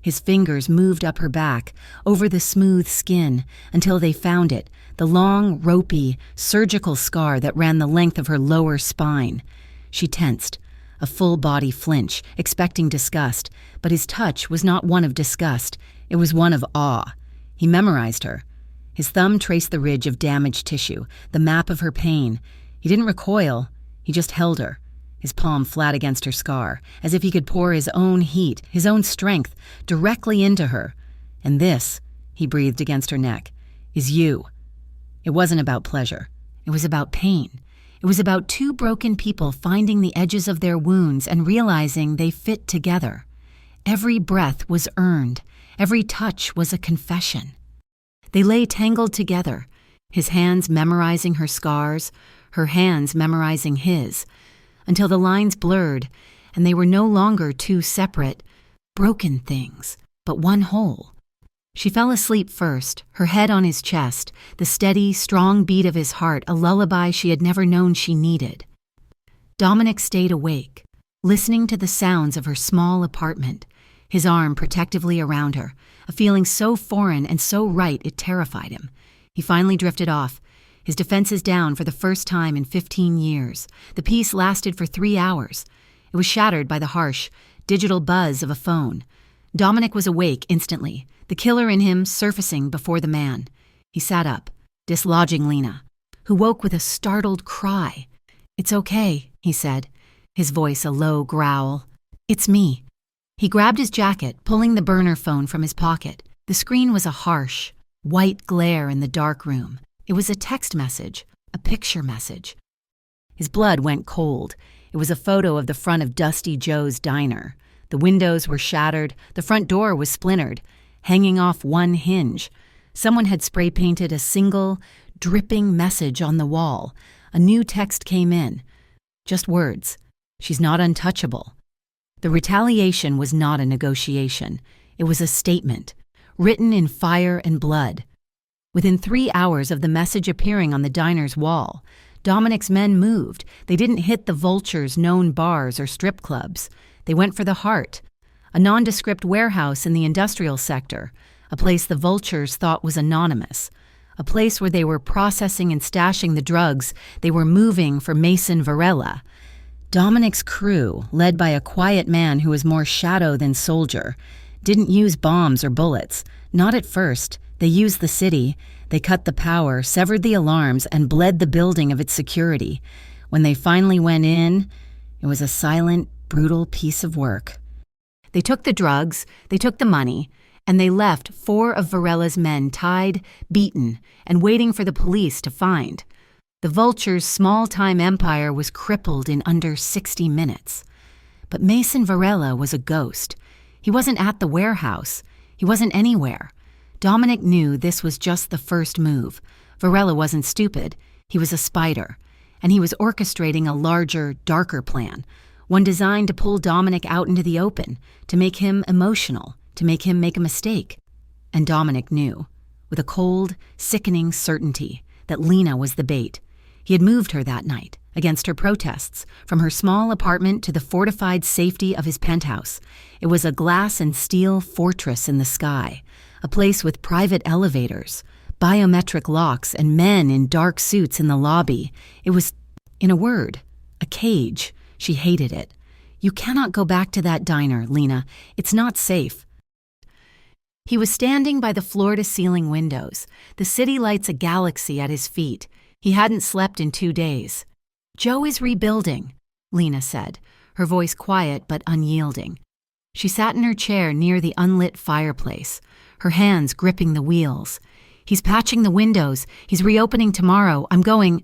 His fingers moved up her back, over the smooth skin, until they found it, the long, ropey, surgical scar that ran the length of her lower spine. She tensed, a full-body flinch, expecting disgust, but his touch was not one of disgust, it was one of awe. He memorized her. His thumb traced the ridge of damaged tissue, the map of her pain. He didn't recoil, he just held her, his palm flat against her scar, as if he could pour his own heat, his own strength, directly into her. And this, he breathed against her neck, is you. It wasn't about pleasure. It was about pain. It was about two broken people finding the edges of their wounds and realizing they fit together. Every breath was earned. Every touch was a confession. They lay tangled together, his hands memorizing her scars, her hands memorizing his, until the lines blurred and they were no longer two separate, broken things, but one whole. She fell asleep first, her head on his chest, the steady, strong beat of his heart a lullaby she had never known she needed. Dominic stayed awake, listening to the sounds of her small apartment, his arm protectively around her, a feeling so foreign and so right it terrified him. He finally drifted off, his defenses down for the first time in 15 years. The peace lasted for 3 hours. It was shattered by the harsh, digital buzz of a phone. Dominic was awake instantly, the killer in him surfacing before the man. He sat up, dislodging Lena, who woke with a startled cry. "It's okay," he said, his voice a low growl. "It's me." He grabbed his jacket, pulling the burner phone from his pocket. The screen was a harsh, white glare in the dark room. It was a text message, a picture message. His blood went cold. It was a photo of the front of Dusty Joe's diner. The windows were shattered, the front door was splintered, hanging off one hinge. Someone had spray-painted a single, dripping message on the wall. A new text came in. Just words. "She's not untouchable." The retaliation was not a negotiation. It was a statement, written in fire and blood. Within 3 hours of the message appearing on the diner's wall, Dominic's men moved. They didn't hit the Vulture's known bars or strip clubs. They went for the heart, a nondescript warehouse in the industrial sector, a place the Vultures thought was anonymous, a place where they were processing and stashing the drugs they were moving for Mason Varela. Dominic's crew, led by a quiet man who was more shadow than soldier, didn't use bombs or bullets. Not at first. They used the city. They cut the power, severed the alarms, and bled the building of its security. When they finally went in, it was a silent, brutal piece of work. They took the drugs, they took the money, and they left 4 of Varela's men tied, beaten, and waiting for the police to find. The Vulture's small-time empire was crippled in under 60 minutes. But Mason Varela was a ghost. He wasn't at the warehouse. He wasn't anywhere. Dominic knew this was just the first move. Varela wasn't stupid. He was a spider. And he was orchestrating a larger, darker plan, one designed to pull Dominic out into the open, to make him emotional, to make him make a mistake. And Dominic knew, with a cold, sickening certainty, that Lena was the bait. He had moved her that night, against her protests, from her small apartment to the fortified safety of his penthouse. It was a glass and steel fortress in the sky, a place with private elevators, biometric locks, and men in dark suits in the lobby. It was, in a word, a cage. She hated it. "You cannot go back to that diner, Lena. It's not safe." He was standing by the floor-to-ceiling windows, the city lights a galaxy at his feet. He hadn't slept in 2 days. "Joe is rebuilding," Lena said, her voice quiet but unyielding. She sat in her chair near the unlit fireplace, her hands gripping the wheels. "He's patching the windows. He's reopening tomorrow. I'm going—"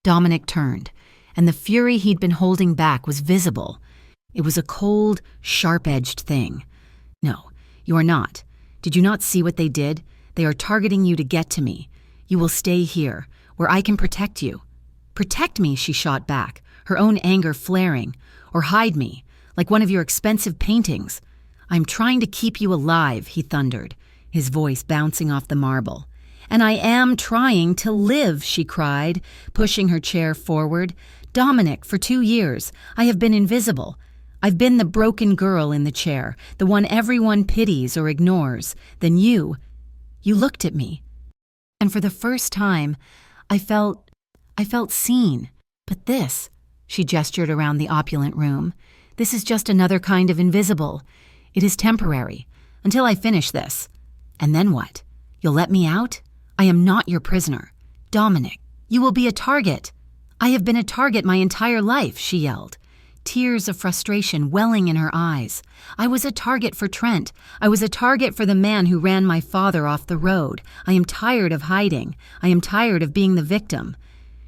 Dominic turned, and the fury he'd been holding back was visible. It was a cold, sharp-edged thing. "No, you are not. Did you not see what they did? They are targeting you to get to me. You will stay here, where I can protect you." "Protect me," she shot back, her own anger flaring. "Or hide me, like one of your expensive paintings." "I'm trying to keep you alive," he thundered, his voice bouncing off the marble. "And I am trying to live," she cried, pushing her chair forward. "Dominic, for 2 years, I have been invisible. I've been the broken girl in the chair, the one everyone pities or ignores. Then you looked at me. And for the first time, I felt seen. But this, she gestured around the opulent room, this is just another kind of invisible. It is temporary, until I finish this. And then what? You'll let me out? I am not your prisoner. Dominic, you will be a target. I have been a target my entire life, she yelled, tears of frustration welling in her eyes. I was a target for Trent. I was a target for the man who ran my father off the road. I am tired of hiding. I am tired of being the victim.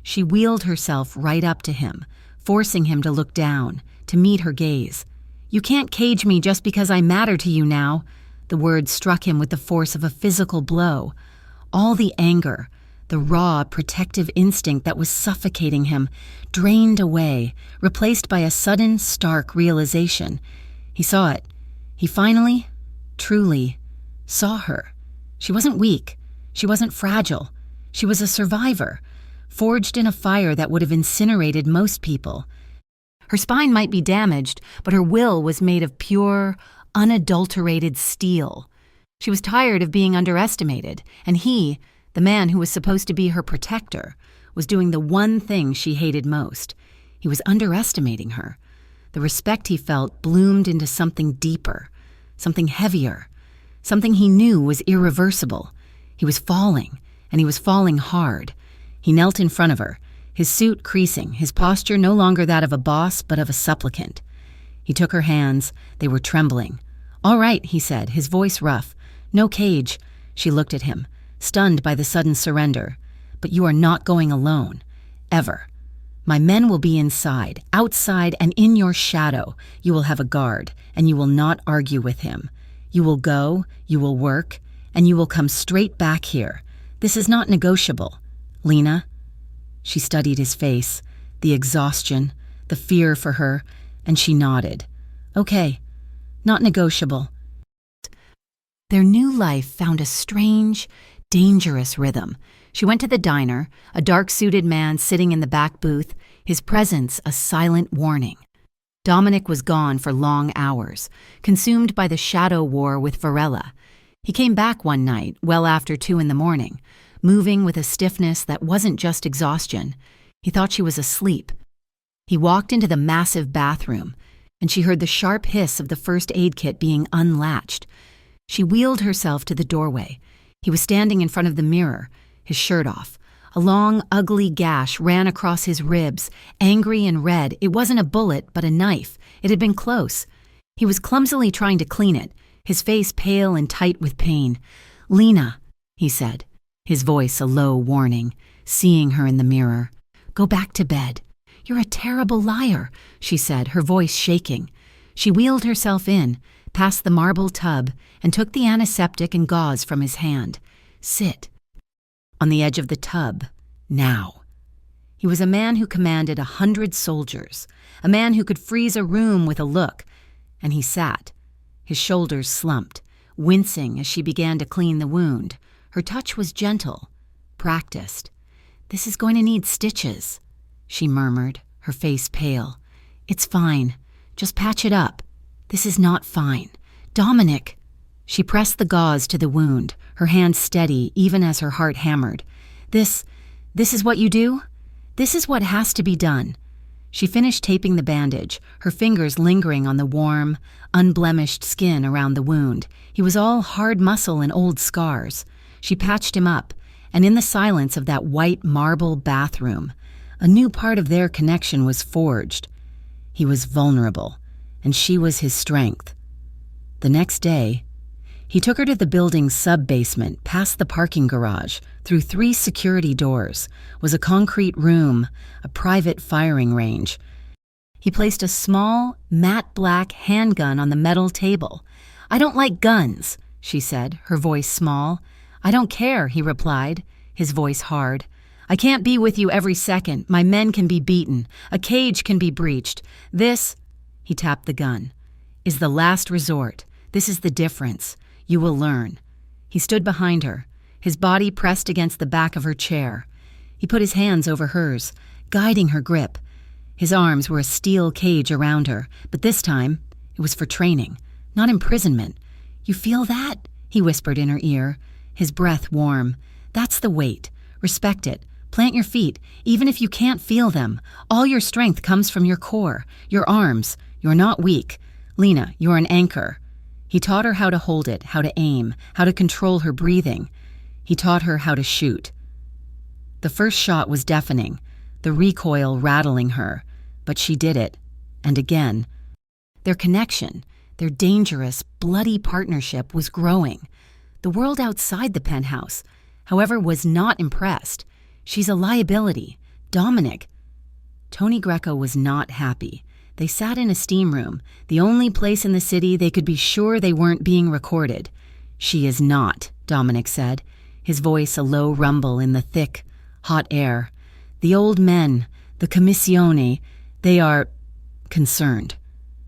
She wheeled herself right up to him, forcing him to look down, to meet her gaze. You can't cage me just because I matter to you now. The words struck him with the force of a physical blow. All the anger, the raw, protective instinct that was suffocating him, drained away, replaced by a sudden, stark realization. He saw it. He finally, truly, saw her. She wasn't weak. She wasn't fragile. She was a survivor, forged in a fire that would have incinerated most people. Her spine might be damaged, but her will was made of pure, unadulterated steel. She was tired of being underestimated, and he, the man who was supposed to be her protector, was doing the one thing she hated most. He was underestimating her. The respect he felt bloomed into something deeper, something heavier, something he knew was irreversible. He was falling, and he was falling hard. He knelt in front of her, his suit creasing, his posture no longer that of a boss but of a supplicant. He took her hands. They were trembling. "All right," he said, his voice rough. "No cage." She looked at him, stunned by the sudden surrender. "But you are not going alone. Ever. My men will be inside, outside, and in your shadow. You will have a guard, and you will not argue with him. You will go, you will work, and you will come straight back here. This is not negotiable. Lena." She studied his face, the exhaustion, the fear for her, and she nodded. "Okay, not negotiable." Their new life found a strange, dangerous rhythm. She went to the diner, a dark-suited man sitting in the back booth, his presence a silent warning. Dominic was gone for long hours, consumed by the shadow war with Varela. He came back one night, well after 2 a.m, moving with a stiffness that wasn't just exhaustion. He thought she was asleep. He walked into the massive bathroom, and she heard the sharp hiss of the first aid kit being unlatched. She wheeled herself to the doorway. He was standing in front of the mirror, his shirt off. A long, ugly gash ran across his ribs, angry and red. It wasn't a bullet, but a knife. It had been close. He was clumsily trying to clean it, his face pale and tight with pain. "Lena," he said, his voice a low warning, seeing her in the mirror. "Go back to bed." "You're a terrible liar," she said, her voice shaking. She wheeled herself in, past the marble tub, and took the antiseptic and gauze from his hand. "Sit." On the edge of the tub, now. He was a man who commanded 100 soldiers, a man who could freeze a room with a look, and he sat. His shoulders slumped, wincing as she began to clean the wound. Her touch was gentle, practiced. "This is going to need stitches," she murmured, her face pale. "It's fine. Just patch it up." "This is not fine. Dominic." She pressed the gauze to the wound, her hand steady even as her heart hammered. This is what you do? This is what has to be done." She finished taping the bandage, her fingers lingering on the warm, unblemished skin around the wound. He was all hard muscle and old scars. She patched him up, and in the silence of that white marble bathroom, a new part of their connection was forged. He was vulnerable, and she was his strength. The next day, he took her to the building's sub-basement, past the parking garage, through 3 security doors, was a concrete room, a private firing range. He placed a small, matte black handgun on the metal table. "I don't like guns," she said, her voice small. "I don't care," he replied, his voice hard. "I can't be with you every second. My men can be beaten. A cage can be breached. This," he tapped the gun, "is the last resort. This is the difference. You will learn." He stood behind her, his body pressed against the back of her chair. He put his hands over hers, guiding her grip. His arms were a steel cage around her, but this time it was for training, not imprisonment. "You feel that?" he whispered in her ear, his breath warm. "That's the weight. Respect it. Plant your feet, even if you can't feel them. All your strength comes from your core, your arms. You're not weak. Lena, you're an anchor." He taught her how to hold it, how to aim, how to control her breathing. He taught her how to shoot. The first shot was deafening, the recoil rattling her, but she did it, and again. Their connection, their dangerous, bloody partnership was growing. The world outside the penthouse, however, was not impressed. "She's a liability. Dominic." Tony Greco was not happy. They sat in a steam room, the only place in the city they could be sure they weren't being recorded. "She is not," Dominic said, his voice a low rumble in the thick, hot air. "The old men, the commissione, they are concerned."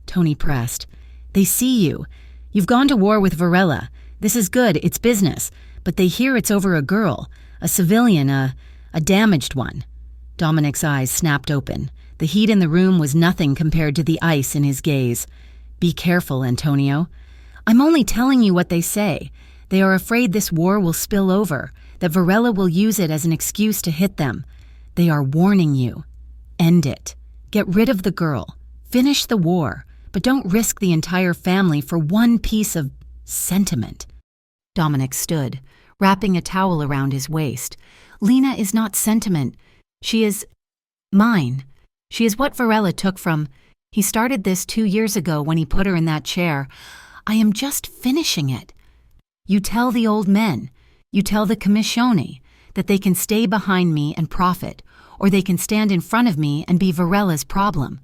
Tony pressed. "They see you. You've gone to war with Varela. This is good, it's business. But they hear it's over a girl, a civilian, a damaged one." Dominic's eyes snapped open. The heat in the room was nothing compared to the ice in his gaze. "Be careful, Antonio. I'm only telling you what they say. They are afraid this war will spill over, that Varela will use it as an excuse to hit them. They are warning you. End it. Get rid of the girl. Finish the war, but don't risk the entire family for one piece of sentiment." Dominic stood, wrapping a towel around his waist. "Lena is not sentiment. She is mine. She is what Varela took from. He started this 2 years ago when he put her in that chair. I am just finishing it. You tell the old men, you tell the commissione, that they can stay behind me and profit, or they can stand in front of me and be Varela's problem.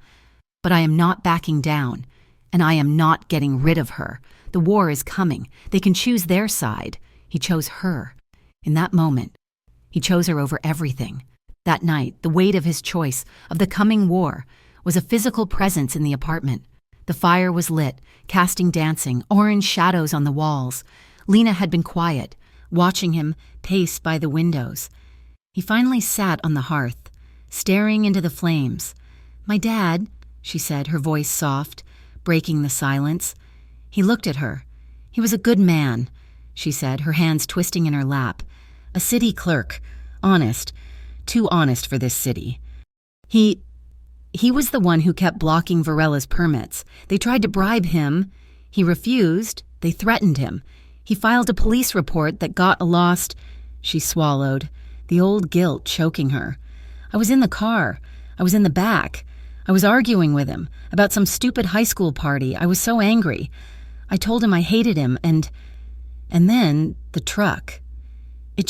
But I am not backing down, and I am not getting rid of her. The war is coming. They can choose their side." He chose her. In that moment, he chose her over everything. That night, the weight of his choice, of the coming war, was a physical presence in the apartment. The fire was lit, casting dancing, orange shadows on the walls. Lena had been quiet, watching him pace by the windows. He finally sat on the hearth, staring into the flames. "My dad," she said, her voice soft, breaking the silence. He looked at her. "He was a good man," she said, her hands twisting in her lap. "A city clerk, honest. Too honest for this city. He was the one who kept blocking Varela's permits. They tried to bribe him. He refused. They threatened him. He filed a police report that got a lost." She swallowed, the old guilt choking her. "I was in the car. I was in the back. I was arguing with him about some stupid high school party. I was so angry. I told him I hated him, and then the truck. It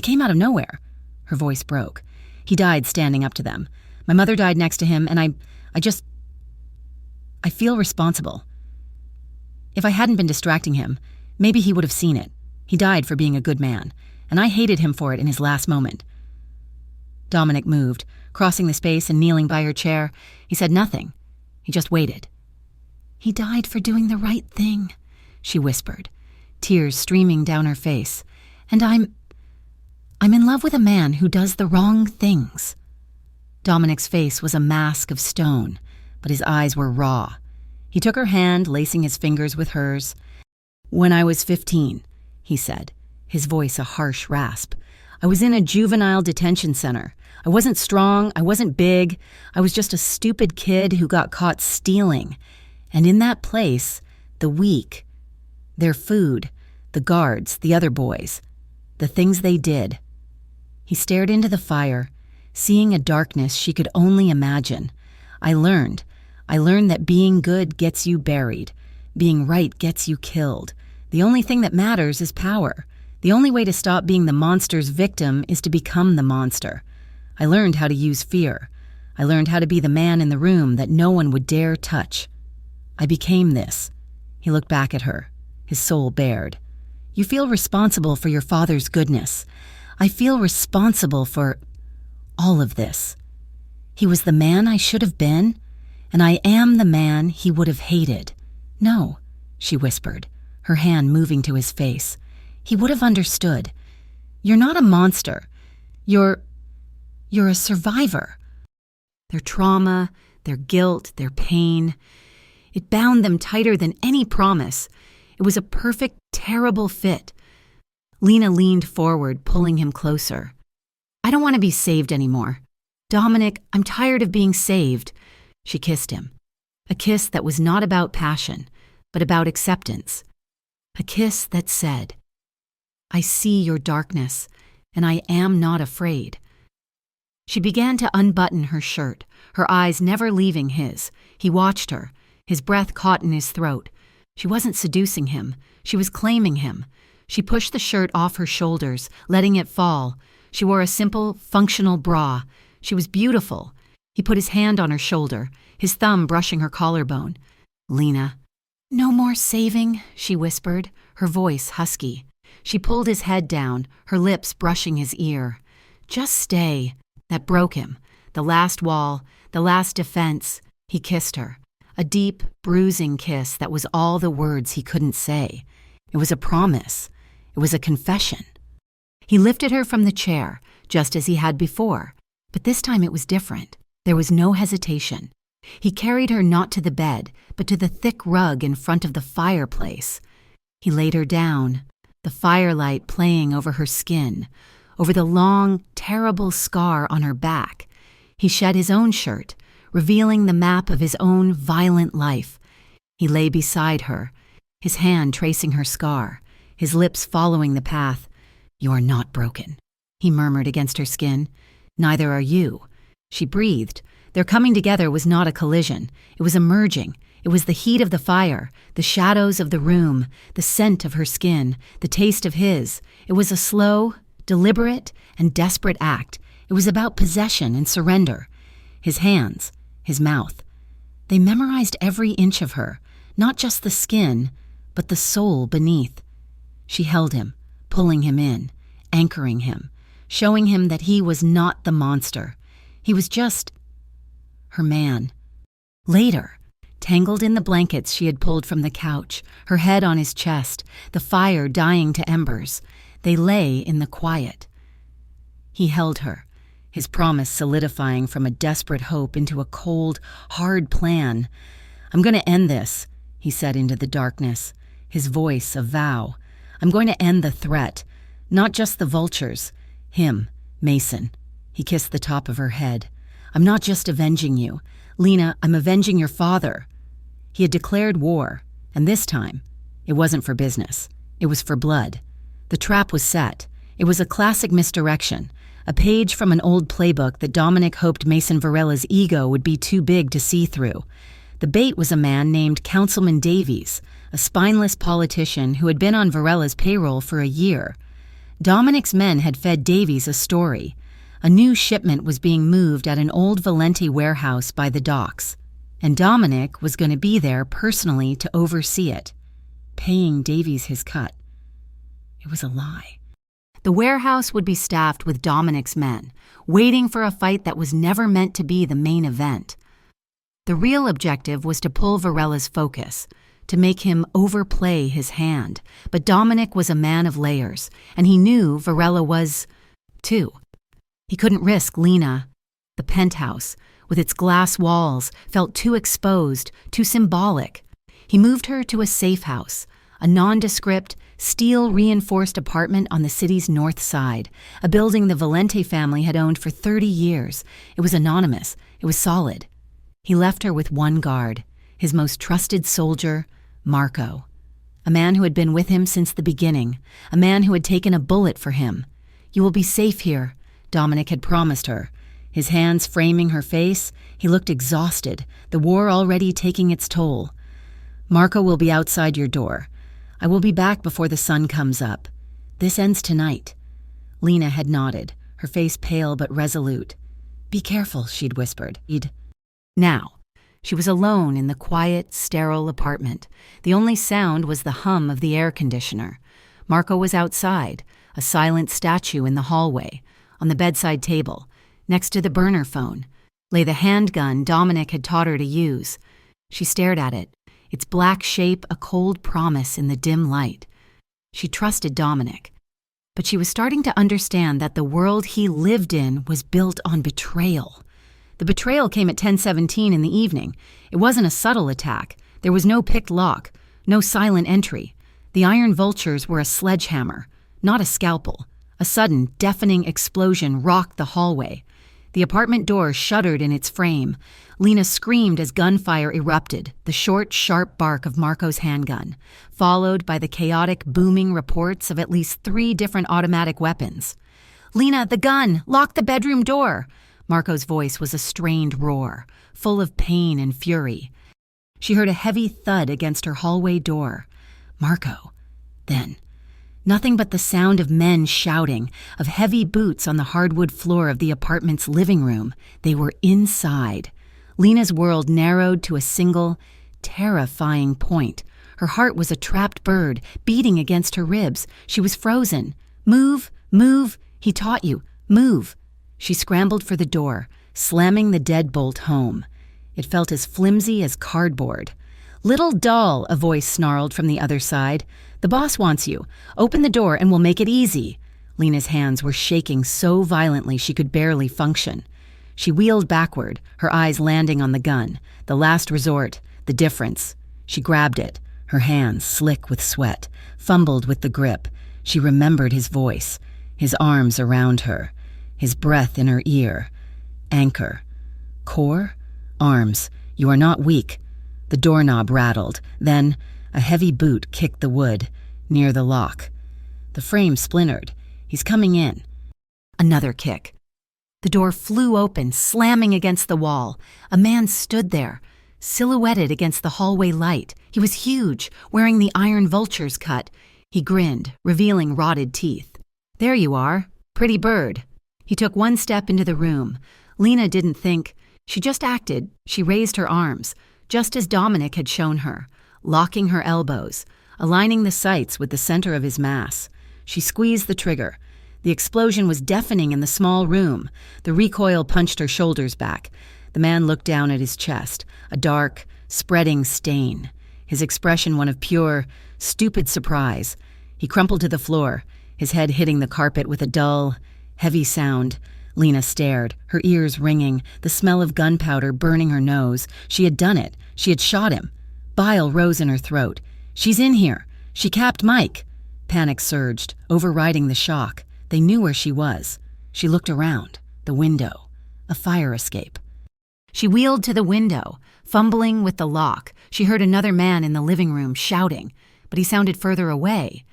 came out of nowhere." Her voice broke. "He died standing up to them. My mother died next to him, and I feel responsible. If I hadn't been distracting him, maybe he would have seen it. He died for being a good man, and I hated him for it in his last moment." Dominic moved, crossing the space and kneeling by her chair. He said nothing. He just waited. "He died for doing the right thing," she whispered, tears streaming down her face. "And I'm in love with a man who does the wrong things." Dominic's face was a mask of stone, but his eyes were raw. He took her hand, lacing his fingers with hers. "When I was 15, he said, his voice a harsh rasp. "I was in a juvenile detention center. I wasn't strong, I wasn't big. I was just a stupid kid who got caught stealing. And in that place, the weak, their food, the guards, the other boys, the things they did." He stared into the fire, seeing a darkness she could only imagine. I learned that being good gets you buried. Being right gets you killed. The only thing that matters is power. The only way to stop being the monster's victim is to become the monster. I learned how to use fear. I learned how to be the man in the room that no one would dare touch. I became this." He looked back at her, his soul bared. "You feel responsible for your father's goodness. I feel responsible for all of this. He was the man I should have been, and I am the man he would have hated. No," she whispered, her hand moving to his face. "He would have understood. You're not a monster. You're a survivor." their trauma, their guilt, their pain. It bound them tighter than any promise. It was a perfect, terrible fit. Lena leaned forward, pulling him closer. I don't want to be saved anymore. Dominic, I'm tired of being saved. She kissed him. A kiss that was not about passion, but about acceptance. A kiss that said, I see your darkness, and I am not afraid. She began to unbutton her shirt, her eyes never leaving his. He watched her, his breath caught in his throat. She wasn't seducing him, she was claiming him. She pushed the shirt off her shoulders, letting it fall. She wore a simple, functional bra. She was beautiful. He put his hand on her shoulder, his thumb brushing her collarbone. Lena. No more saving, she whispered, her voice husky. She pulled his head down, her lips brushing his ear. Just stay. That broke him. The last wall, the last defense. He kissed her. A deep, bruising kiss that was all the words he couldn't say. It was a promise. It was a confession. He lifted her from the chair, just as he had before, but this time it was different. There was no hesitation. He carried her not to the bed, but to the thick rug in front of the fireplace. He laid her down, the firelight playing over her skin, over the long, terrible scar on her back. He shed his own shirt, revealing the map of his own violent life. He lay beside her, his hand tracing her scar, his lips following the path. You are not broken, he murmured against her skin. Neither are you. She breathed. Their coming together was not a collision. It was a merging. It was the heat of the fire, the shadows of the room, the scent of her skin, the taste of his. It was a slow, deliberate, and desperate act. It was about possession and surrender. His hands, his mouth. They memorized every inch of her, not just the skin, but the soul beneath. She held him, pulling him in, anchoring him, showing him that he was not the monster. He was just her man. Later, tangled in the blankets she had pulled from the couch, her head on his chest, the fire dying to embers, they lay in the quiet. He held her, his promise solidifying from a desperate hope into a cold, hard plan. I'm going to end this, he said into the darkness, his voice a vow. I'm going to end the threat, not just the vultures. Him, Mason. He kissed the top of her head. I'm not just avenging you. Lena, I'm avenging your father. He had declared war, and this time, it wasn't for business. It was for blood. The trap was set. It was a classic misdirection, a page from an old playbook that Dominic hoped Mason Varela's ego would be too big to see through. The bait was a man named Councilman Davies, a spineless politician who had been on Varela's payroll for a year. Dominic's men had fed Davies a story. A new shipment was being moved at an old Valenti warehouse by the docks, and Dominic was going to be there personally to oversee it, paying Davies his cut. It was a lie. The warehouse would be staffed with Dominic's men, waiting for a fight that was never meant to be the main event. The real objective was to pull Varela's focus, to make him overplay his hand, but Dominic was a man of layers, and he knew Varela was, too. He couldn't risk Lena. The penthouse, with its glass walls, felt too exposed, too symbolic. He moved her to a safe house, a nondescript, steel-reinforced apartment on the city's north side, a building the Valenti family had owned for 30 years. It was anonymous. It was solid. He left her with one guard, his most trusted soldier, Marco, a man who had been with him since the beginning, a man who had taken a bullet for him. You will be safe here, Dominic had promised her. His hands framing her face, he looked exhausted, the war already taking its toll. Marco will be outside your door. I will be back before the sun comes up. This ends tonight. Lena had nodded, her face pale but resolute. Be careful, she'd whispered. Now, she was alone in the quiet, sterile apartment. The only sound was the hum of the air conditioner. Marco was outside, a silent statue in the hallway. On the bedside table, next to the burner phone, lay the handgun Dominic had taught her to use. She stared at it, its black shape a cold promise in the dim light. She trusted Dominic, but she was starting to understand that the world he lived in was built on betrayal. The betrayal came at 10:17 in the evening. It wasn't a subtle attack. There was no picked lock, no silent entry. The iron vultures were a sledgehammer, not a scalpel. A sudden, deafening explosion rocked the hallway. The apartment door shuddered in its frame. Lena screamed as gunfire erupted, the short, sharp bark of Marco's handgun, followed by the chaotic, booming reports of at least 3 different automatic weapons. "Lena, the gun! Lock the bedroom door!" Marco's voice was a strained roar, full of pain and fury. She heard a heavy thud against her hallway door. Marco. Then, nothing but the sound of men shouting, of heavy boots on the hardwood floor of the apartment's living room. They were inside. Lena's world narrowed to a single, terrifying point. Her heart was a trapped bird, beating against her ribs. She was frozen. "Move, move, he taught you, move." She scrambled for the door, slamming the deadbolt home. It felt as flimsy as cardboard. "Little doll," a voice snarled from the other side. "The boss wants you. Open the door and we'll make it easy." Lena's hands were shaking so violently she could barely function. She wheeled backward, her eyes landing on the gun. The last resort, the difference. She grabbed it, her hands slick with sweat, fumbled with the grip. She remembered his voice, his arms around her, his breath in her ear. Anchor. Core? Arms. You are not weak. The doorknob rattled. Then, a heavy boot kicked the wood, near the lock. The frame splintered. He's coming in. Another kick. The door flew open, slamming against the wall. A man stood there, silhouetted against the hallway light. He was huge, wearing the iron vulture's cut. He grinned, revealing rotted teeth. "There you are. Pretty bird." He took one step into the room. Lena didn't think. She just acted. She raised her arms, just as Dominic had shown her, locking her elbows, aligning the sights with the center of his mass. She squeezed the trigger. The explosion was deafening in the small room. The recoil punched her shoulders back. The man looked down at his chest, a dark, spreading stain. His expression one of pure, stupid surprise. He crumpled to the floor, his head hitting the carpet with a dull, heavy sound. Lena stared, her ears ringing, the smell of gunpowder burning her nose. She had done it. She had shot him. Bile rose in her throat. "She's in here. She capped Mike." Panic surged, overriding the shock. They knew where she was. She looked around. The window. A fire escape. She wheeled to the window, fumbling with the lock. She heard another man in the living room shouting, but he sounded further away.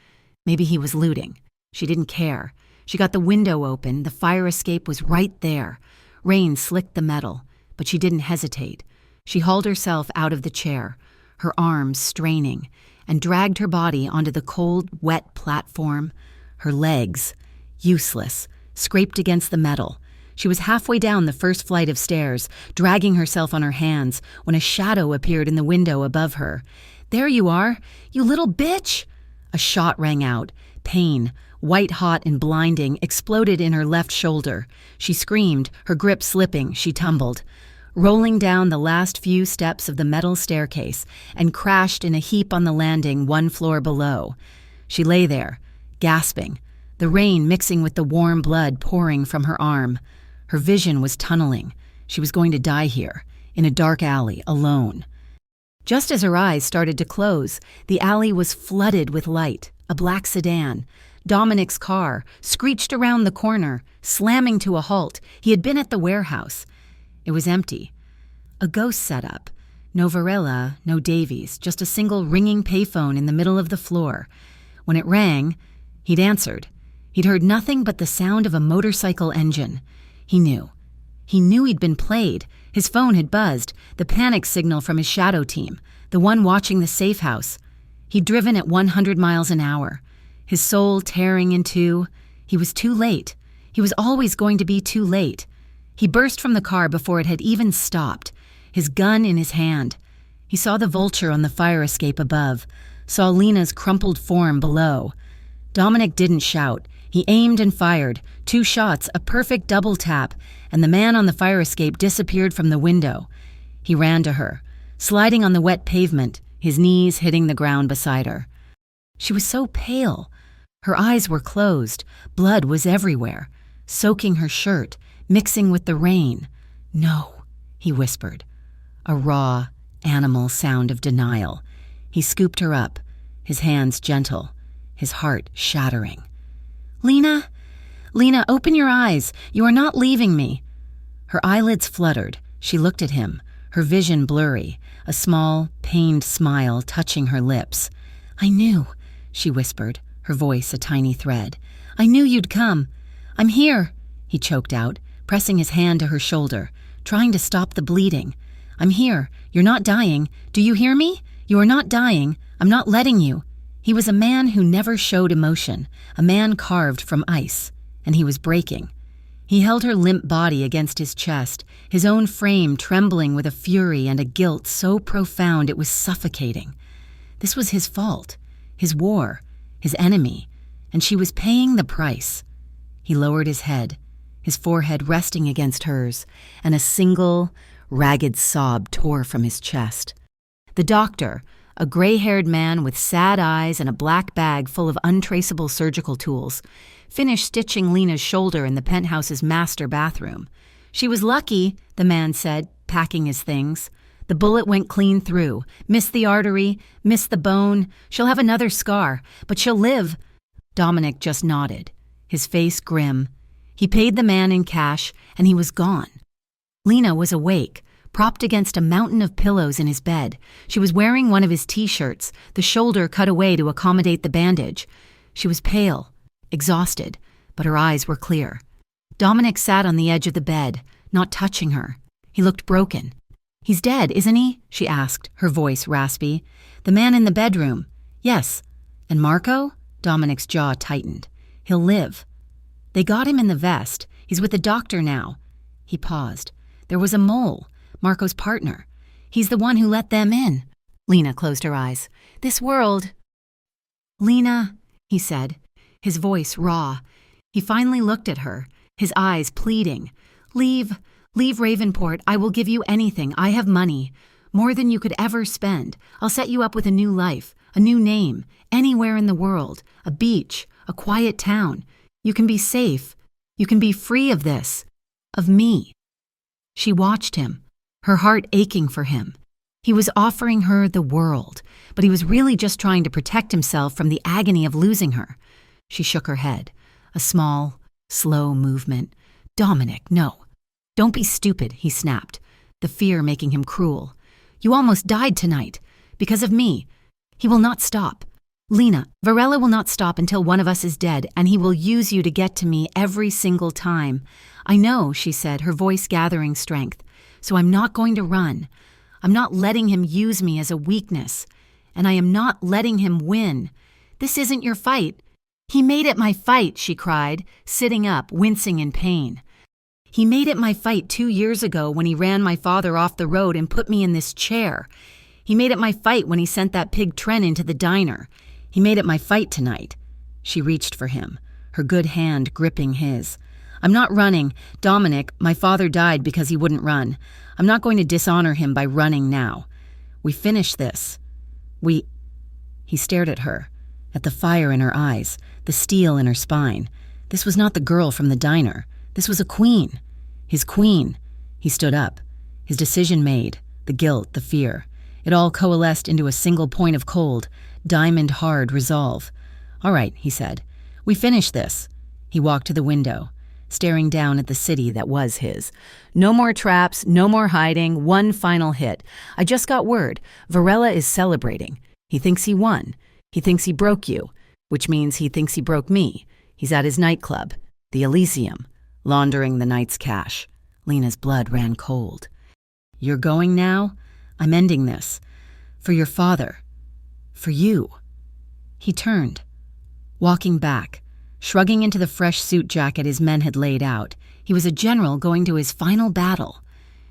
Maybe he was looting. She didn't care. She got the window open. The fire escape was right there. Rain slicked the metal, but she didn't hesitate. She hauled herself out of the chair, her arms straining, and dragged her body onto the cold, wet platform. Her legs, useless, scraped against the metal. She was halfway down the first flight of stairs, dragging herself on her hands, when a shadow appeared in the window above her. "There you are, you little bitch!" A shot rang out. Pain, white-hot and blinding, exploded in her left shoulder. She screamed, her grip slipping. She tumbled, rolling down the last few steps of the metal staircase, and crashed in a heap on the landing 1 floor below. She lay there, gasping, the rain mixing with the warm blood pouring from her arm. Her vision was tunneling. She was going to die here, in a dark alley, alone. Just as her eyes started to close, the alley was flooded with light. A black sedan, Dominic's car, screeched around the corner, slamming to a halt. He had been at the warehouse. It was empty. A ghost setup. No Varela, no Davies, just a single ringing payphone in the middle of the floor. When it rang, he'd answered. He'd heard nothing but the sound of a motorcycle engine. He knew. He knew he'd been played. His phone had buzzed, the panic signal from his shadow team, the one watching the safe house. He'd driven at 100 miles an hour, his soul tearing in two. He was too late. He was always going to be too late. He burst from the car before it had even stopped, his gun in his hand. He saw the vulture on the fire escape above, saw Lena's crumpled form below. Dominic didn't shout. He aimed and fired. 2 shots, a perfect double tap, and the man on the fire escape disappeared from the window. He ran to her, sliding on the wet pavement, his knees hitting the ground beside her. She was so pale. Her eyes were closed. Blood was everywhere, soaking her shirt, mixing with the rain. No, he whispered, a raw, animal sound of denial. He scooped her up, his hands gentle, his heart shattering. Lena, open your eyes. You are not leaving me. Her eyelids fluttered. She looked at him, her vision blurry, a small, pained smile touching her lips. I knew, she whispered, her voice a tiny thread. I knew you'd come. I'm here, he choked out, pressing his hand to her shoulder, trying to stop the bleeding. I'm here. You're not dying. Do you hear me? You are not dying. I'm not letting you. He was a man who never showed emotion, a man carved from ice, and he was breaking. He held her limp body against his chest, his own frame trembling with a fury and a guilt so profound it was suffocating. This was his fault, his war, his enemy, and she was paying the price. He lowered his head, his forehead resting against hers, and a single, ragged sob tore from his chest. The doctor, a gray-haired man with sad eyes and a black bag full of untraceable surgical tools, finished stitching Lena's shoulder in the penthouse's master bathroom. She was lucky, the man said, packing his things. The bullet went clean through, missed the artery, missed the bone. She'll have another scar, but she'll live. Dominic just nodded, his face grim. He paid the man in cash, and he was gone. Lena was awake, propped against a mountain of pillows in his bed. She was wearing one of his T-shirts, the shoulder cut away to accommodate the bandage. She was pale, exhausted, but her eyes were clear. Dominic sat on the edge of the bed, not touching her. He looked broken. He's dead, isn't he? She asked, her voice raspy. The man in the bedroom. Yes. And Marco? Dominic's jaw tightened. He'll live. They got him in the vest. He's with the doctor now. He paused. There was a mole, Marco's partner. He's the one who let them in. Lena closed her eyes. This world. Lena, he said, his voice raw. He finally looked at her, his eyes pleading. Leave Ravenport. I will give you anything. I have money. More than you could ever spend. I'll set you up with a new life, a new name, anywhere in the world, a beach, a quiet town. You can be safe. You can be free of this. Of me. She watched him, her heart aching for him. He was offering her the world, but he was really just trying to protect himself from the agony of losing her. She shook her head, a small, slow movement. Dominic, no. Don't be stupid, he snapped, the fear making him cruel. You almost died tonight, because of me. He will not stop. Lena, Varela will not stop until one of us is dead, and he will use you to get to me every single time. I know, she said, her voice gathering strength, so I'm not going to run. I'm not letting him use me as a weakness, and I am not letting him win. This isn't your fight. He made it my fight, she cried, sitting up, wincing in pain. He made it my fight 2 years ago when he ran my father off the road and put me in this chair. He made it my fight when he sent that pig Tren into the diner. He made it my fight tonight. She reached for him, her good hand gripping his. I'm not running. Dominic, my father died because he wouldn't run. I'm not going to dishonor him by running now. We finished this. He stared at her, at the fire in her eyes, the steel in her spine. This was not the girl from the diner. This was a queen. His queen. He stood up, his decision made, the guilt, the fear. It all coalesced into a single point of cold, diamond-hard resolve. All right, he said. We finished this. He walked to the window, staring down at the city that was his. No more traps, no more hiding, one final hit. I just got word. Varela is celebrating. He thinks he won. He thinks he broke you, which means he thinks he broke me. He's at his nightclub, the Elysium, laundering the night's cash. Lena's blood ran cold. You're going now? I'm ending this. For your father. For you. He turned, walking back, shrugging into the fresh suit jacket his men had laid out. He was a general going to his final battle.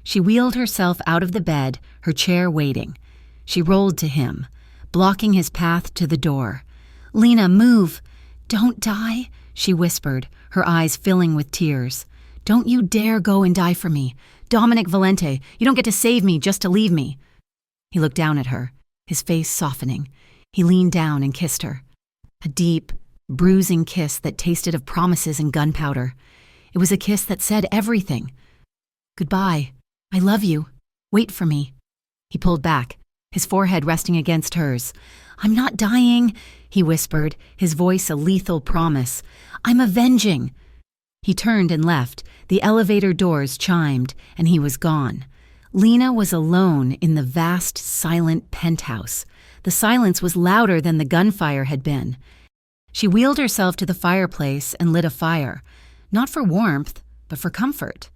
She wheeled herself out of the bed, her chair waiting. She rolled to him, blocking his path to the door. Lena, move. Don't die, she whispered, her eyes filling with tears. Don't you dare go and die for me. Dominic Valente, you don't get to save me just to leave me. He looked down at her, his face softening. He leaned down and kissed her. A deep, bruising kiss that tasted of promises and gunpowder. It was a kiss that said everything. Goodbye. I love you. Wait for me. He pulled back, his forehead resting against hers. I'm not dying, he whispered, his voice a lethal promise. I'm avenging. He turned and left. The elevator doors chimed, and he was gone. Lena was alone in the vast, silent penthouse. The silence was louder than the gunfire had been. She wheeled herself to the fireplace and lit a fire, not for warmth, but for comfort.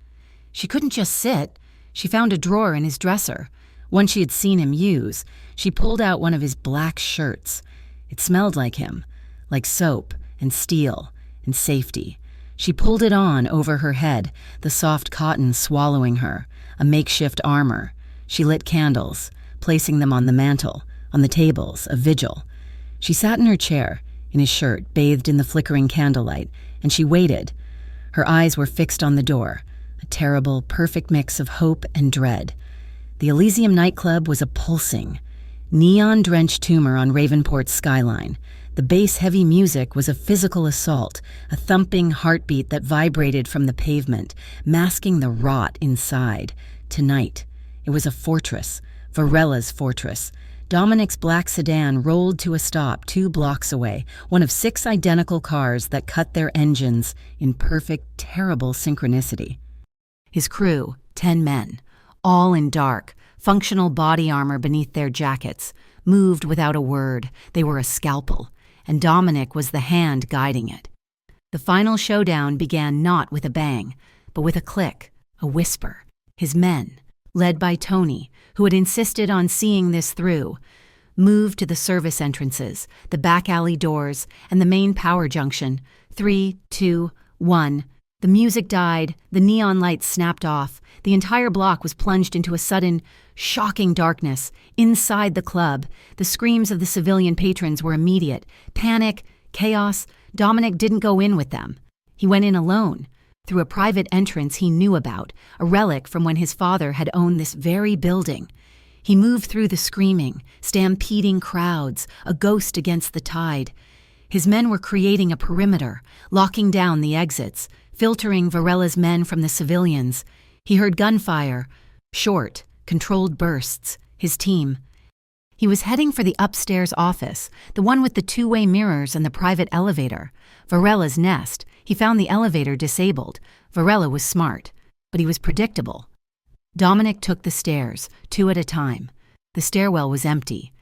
She couldn't just sit. She found a drawer in his dresser, one she had seen him use. She pulled out one of his black shirts. It smelled like him, like soap and steel and safety. She pulled it on over her head, the soft cotton swallowing her, a makeshift armor. She lit candles, placing them on the mantel, on the tables, a vigil. She sat in her chair, in his shirt, bathed in the flickering candlelight, and she waited. Her eyes were fixed on the door, a terrible, perfect mix of hope and dread. The Elysium nightclub was a pulsing, neon-drenched tumor on Ravenport's skyline. The bass-heavy music was a physical assault, a thumping heartbeat that vibrated from the pavement, masking the rot inside. Tonight, it was a fortress, Varella's fortress. Dominic's black sedan rolled to a stop 2 blocks away, one of 6 identical cars that cut their engines in perfect, terrible synchronicity. His crew, 10 men, all in dark, functional body armor beneath their jackets, moved without a word. They were a scalpel, and Dominic was the hand guiding it. The final showdown began not with a bang, but with a click, a whisper. His men, led by Tony, who had insisted on seeing this through, moved to the service entrances, the back alley doors, and the main power junction. 3, 2, 1. The music died, the neon lights snapped off. The entire block was plunged into a sudden, shocking darkness. Inside the club, the screams of the civilian patrons were immediate. Panic, chaos. Dominic didn't go in with them. He went in alone, through a private entrance he knew about, a relic from when his father had owned this very building. He moved through the screaming, stampeding crowds, a ghost against the tide. His men were creating a perimeter, locking down the exits, filtering Varella's men from the civilians. He heard gunfire, short, controlled bursts. His team. He was heading for the upstairs office, the one with the 2-way mirrors and the private elevator. Varella's nest. He found the elevator disabled. Varela was smart, but he was predictable. Dominic took the stairs, 2 at a time. The stairwell was empty.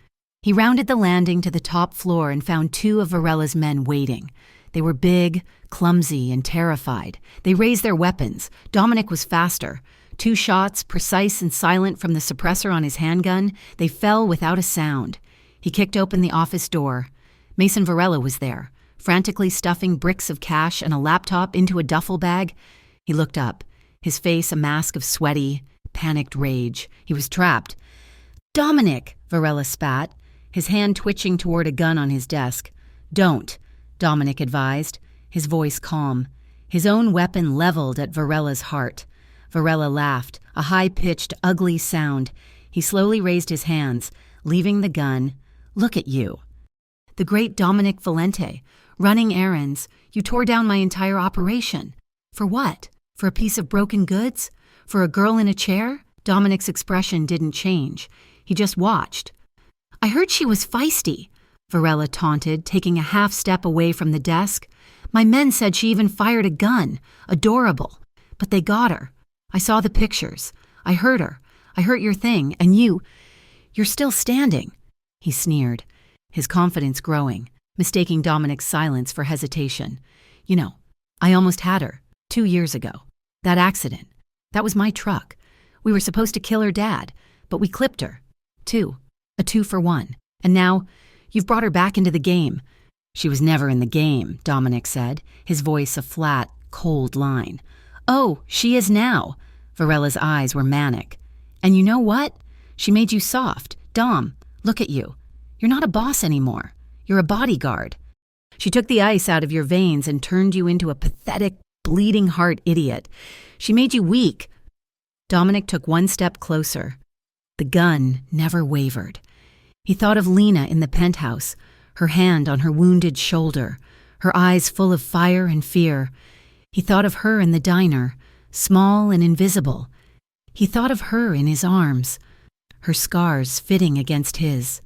He rounded the landing to the top floor and found 2 of Varella's men waiting. They were big, clumsy, and terrified. They raised their weapons. Dominic was faster. 2 shots, precise and silent from the suppressor on his handgun, they fell without a sound. He kicked open the office door. Mason Varela was there, frantically stuffing bricks of cash and a laptop into a duffel bag. He looked up, his face a mask of sweaty, panicked rage. He was trapped. "Dominic!" Varela spat, his hand twitching toward a gun on his desk. "Don't," Dominic advised, his voice calm, his own weapon leveled at Varela's heart. Varela laughed, a high-pitched, ugly sound. He slowly raised his hands, leaving the gun. "Look at you. The great Dominic Valente, running errands. You tore down my entire operation. For what? For a piece of broken goods? For a girl in a chair?" Dominic's expression didn't change. He just watched. "I heard she was feisty," Varela taunted, taking a half step away from the desk. "My men said she even fired a gun. Adorable. But they got her. I saw the pictures. I heard her. I heard your thing, and you're still standing." He sneered, his confidence growing, mistaking Dominic's silence for hesitation. "You know, I almost had her, 2 years ago. That accident. That was my truck. We were supposed to kill her dad, but we clipped her. 2. A 2 for 1. And now, you've brought her back into the game." "She was never in the game," Dominic said, his voice a flat, cold line. "Oh, she is now." Varela's eyes were manic. "And you know what? She made you soft. Dom, look at you. You're not a boss anymore. You're a bodyguard. She took the ice out of your veins and turned you into a pathetic, bleeding heart idiot. She made you weak." Dominic took 1 step closer. The gun never wavered. He thought of Lena in the penthouse, her hand on her wounded shoulder, her eyes full of fire and fear. He thought of her in the diner, small and invisible, He thought of her in his arms, her scars fitting against his.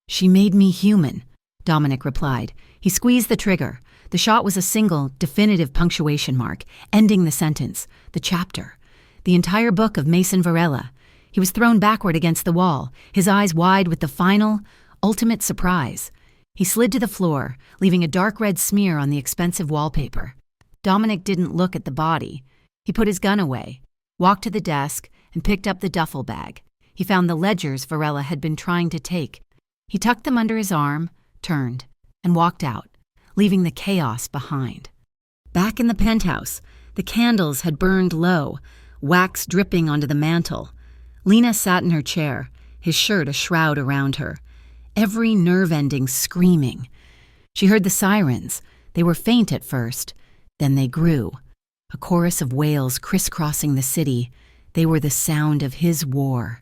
"She made me human," Dominic replied. He squeezed the trigger. The shot was a single, definitive punctuation mark, ending the sentence, the chapter, the entire book of Mason Varela. He was thrown backward against the wall, his eyes wide with the final, ultimate surprise. He slid to the floor, leaving a dark red smear on the expensive wallpaper. Dominic didn't look at the body. He put his gun away, walked to the desk, and picked up the duffel bag. He found the ledgers Varela had been trying to take. He tucked them under his arm, turned, and walked out, leaving the chaos behind. Back in the penthouse, the candles had burned low, wax dripping onto the mantel. Lena sat in her chair, his shirt a shroud around her, every nerve ending screaming. She heard the sirens. They were faint at first, then they grew. A chorus of wails crisscrossing the city. They were the sound of his war.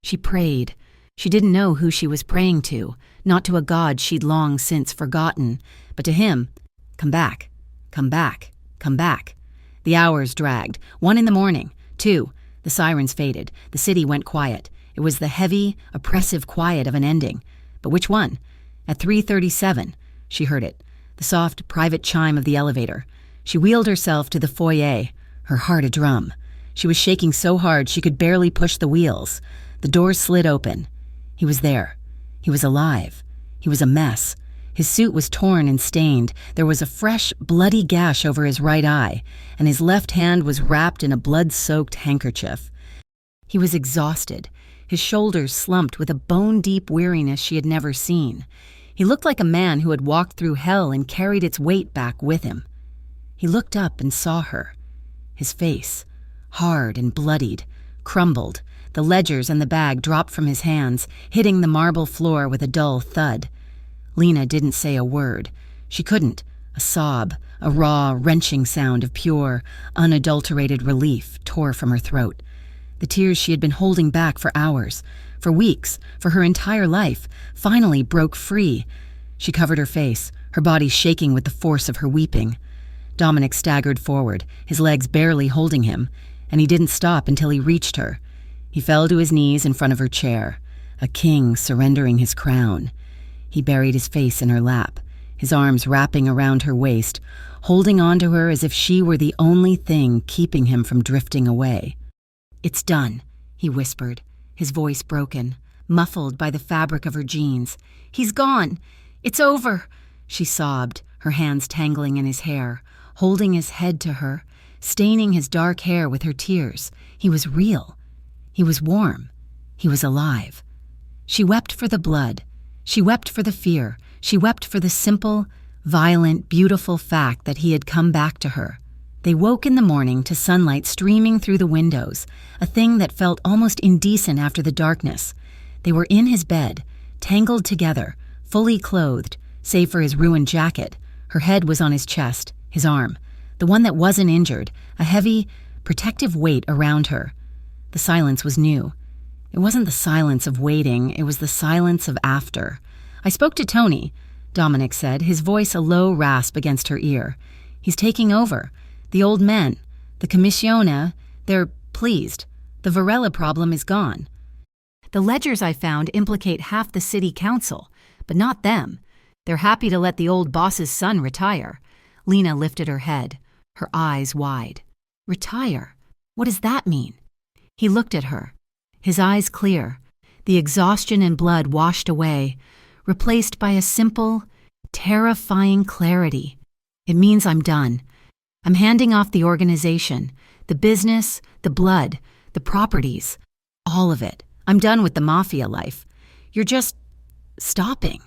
She prayed. She didn't know who she was praying to, not to a god she'd long since forgotten, but to him. Come back, come back, come back. The hours dragged. 1 a.m, 2. The sirens faded. The city went quiet. It was the heavy, oppressive quiet of an ending. But which one? At 3:37, she heard it, the soft, private chime of the elevator. She wheeled herself to the foyer, her heart a drum. She was shaking so hard she could barely push the wheels. The doors slid open. He was there. He was alive. He was a mess. His suit was torn and stained. There was a fresh, bloody gash over his right eye, and his left hand was wrapped in a blood-soaked handkerchief. He was exhausted. His shoulders slumped with a bone-deep weariness she had never seen. He looked like a man who had walked through hell and carried its weight back with him. He looked up and saw her. His face, hard and bloodied, crumbled. The ledgers and the bag dropped from his hands, hitting the marble floor with a dull thud. Lena didn't say a word. She couldn't. A sob, a raw, wrenching sound of pure, unadulterated relief tore from her throat. The tears she had been holding back for hours, for weeks, for her entire life, finally broke free. She covered her face, her body shaking with the force of her weeping. Dominic staggered forward, his legs barely holding him, and he didn't stop until he reached her. He fell to his knees in front of her chair, a king surrendering his crown. He buried his face in her lap, his arms wrapping around her waist, holding on to her as if she were the only thing keeping him from drifting away. "It's done," he whispered, his voice broken, muffled by the fabric of her jeans. "He's gone. It's over," she sobbed, her hands tangling in his hair, holding his head to her, staining his dark hair with her tears. He was real. He was warm. He was alive. She wept for the blood. She wept for the fear. She wept for the simple, violent, beautiful fact that he had come back to her. They woke in the morning to sunlight streaming through the windows, a thing that felt almost indecent after the darkness. They were in his bed, tangled together, fully clothed, save for his ruined jacket. Her head was on his chest, his arm, the one that wasn't injured, a heavy, protective weight around her. The silence was new. It wasn't the silence of waiting, it was the silence of after. "I spoke to Tony," Dominic said, his voice a low rasp against her ear. "He's taking over. The old men, the commissione, they're pleased. The Varela problem is gone. The ledgers I found implicate half the city council, but not them. They're happy to let the old boss's son retire." Lena lifted her head, her eyes wide. "Retire? What does that mean?" He looked at her, his eyes clear, the exhaustion and blood washed away, replaced by a simple, terrifying clarity. "It means I'm done. I'm handing off the organization, the business, the blood, the properties, all of it. I'm done with the mafia life. You're just stopping.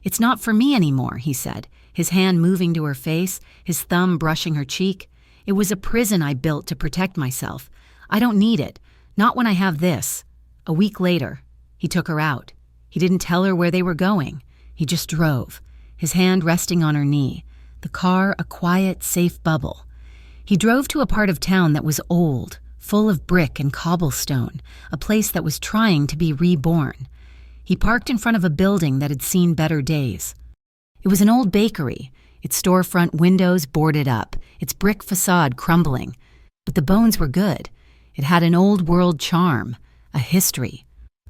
It's not for me anymore," he said, his hand moving to her face, his thumb brushing her cheek. "It was a prison I built to protect myself. I don't need it. Not when I have this." A week later, he took her out. He didn't tell her where they were going. He just drove, his hand resting on her knee, the car a quiet, safe bubble. He drove to a part of town that was old, full of brick and cobblestone, a place that was trying to be reborn. He parked in front of a building that had seen better days. It was an old bakery, its storefront windows boarded up, its brick facade crumbling. But the bones were good. It had an old-world charm, a history.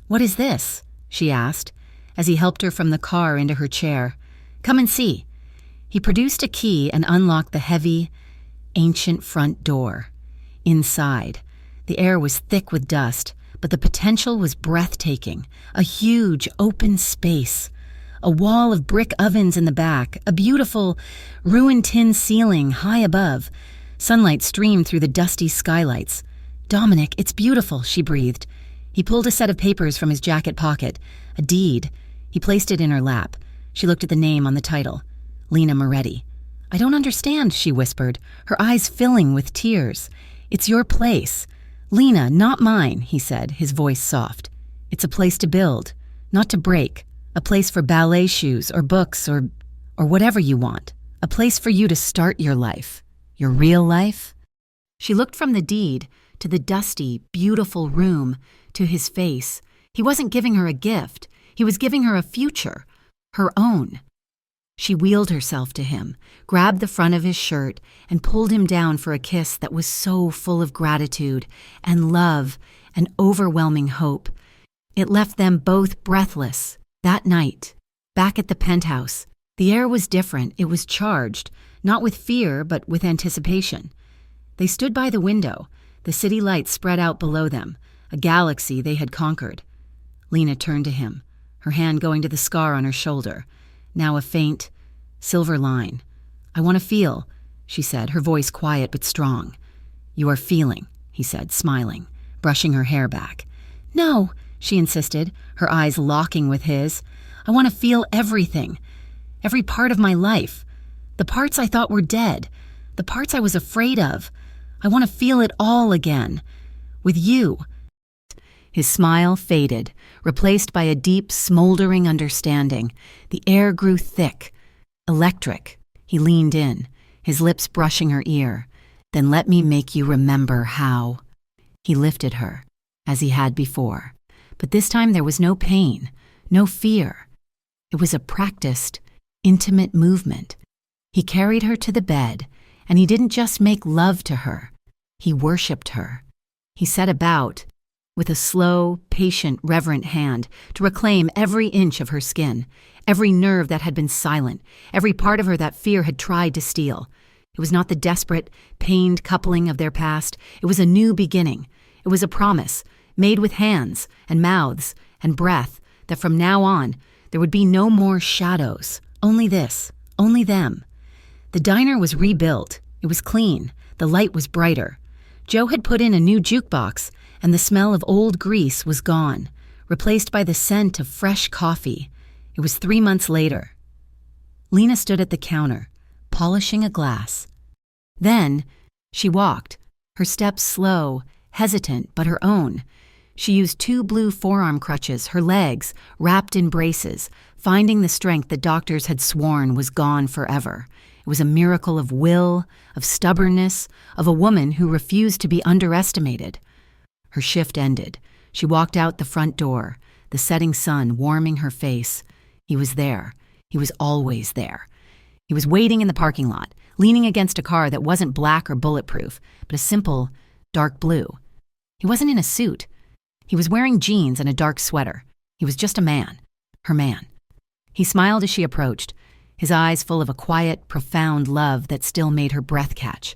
"What is this?" she asked, as he helped her from the car into her chair. "Come and see." He produced a key and unlocked the heavy, ancient front door. Inside, the air was thick with dust, but the potential was breathtaking. A huge, open space. A wall of brick ovens in the back, a beautiful, ruined tin ceiling high above. Sunlight streamed through the dusty skylights. "Dominic, it's beautiful," she breathed. He pulled a set of papers from his jacket pocket, a deed. He placed it in her lap. She looked at the name on the title, Lena Moretti. "I don't understand," she whispered, her eyes filling with tears. "It's your place." "Lena, not mine," he said, his voice soft. "It's a place to build, not to break. A place for ballet shoes or books or whatever you want. A place for you to start your life. Your real life." She looked from the deed to the dusty, beautiful room, to his face. He wasn't giving her a gift. He was giving her a future, her own. She wheeled herself to him, grabbed the front of his shirt, and pulled him down for a kiss that was so full of gratitude and love and overwhelming hope. It left them both breathless. That night, back at the penthouse, the air was different. It was charged, not with fear, but with anticipation. They stood by the window, the city lights spread out below them, a galaxy they had conquered. Lena turned to him, her hand going to the scar on her shoulder, now a faint, silver line. "I want to feel," she said, her voice quiet but strong. "You are feeling," he said, smiling, brushing her hair back. "No," she insisted, her eyes locking with his. "I want to feel everything, every part of my life, the parts I thought were dead, the parts I was afraid of. I want to feel it all again, with you." His smile faded, replaced by a deep, smoldering understanding. The air grew thick, electric. He leaned in, his lips brushing her ear. "Then let me make you remember how." He lifted her, as he had before. But this time there was no pain, no fear. It was a practiced, intimate movement. He carried her to the bed, and he didn't just make love to her. He worshipped her. He set about, with a slow, patient, reverent hand, to reclaim every inch of her skin, every nerve that had been silent, every part of her that fear had tried to steal. It was not the desperate, pained coupling of their past. It was a new beginning. It was a promise, made with hands and mouths and breath, that from now on there would be no more shadows. Only this, only them. The diner was rebuilt. It was clean. The light was brighter. Joe had put in a new jukebox, and the smell of old grease was gone, replaced by the scent of fresh coffee. It was 3 months later. Lena stood at the counter, polishing a glass. Then she walked, her steps slow, hesitant, but her own. She used 2 blue forearm crutches, her legs wrapped in braces, finding the strength the doctors had sworn was gone forever. It was a miracle of will, of stubbornness, of a woman who refused to be underestimated. Her shift ended. She walked out the front door, the setting sun warming her face. He was there. He was always there. He was waiting in the parking lot, leaning against a car that wasn't black or bulletproof, but a simple, dark blue. He wasn't in a suit. He was wearing jeans and a dark sweater. He was just a man, her man. He smiled as she approached, his eyes full of a quiet, profound love that still made her breath catch.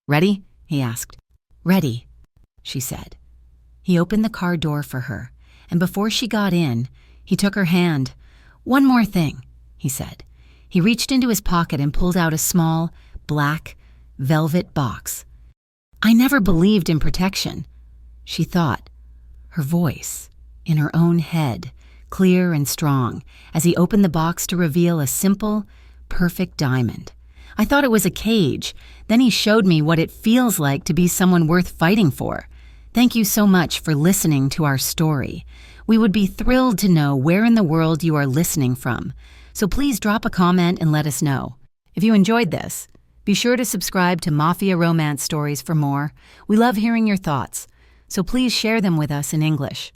"Ready?" he asked. "Ready," she said. He opened the car door for her, and before she got in, he took her hand. "One more thing," he said. He reached into his pocket and pulled out a small, black, velvet box. "I never believed in protection," she thought, her voice, in her own head, clear and strong, as he opened the box to reveal a simple, perfect diamond. "I thought it was a cage. Then he showed me what it feels like to be someone worth fighting for. Thank you so much for listening to our story. We would be thrilled to know where in the world you are listening from, so please drop a comment and let us know. If you enjoyed this, be sure to subscribe to Mafia Romance Stories for more. We love hearing your thoughts, so please share them with us in English.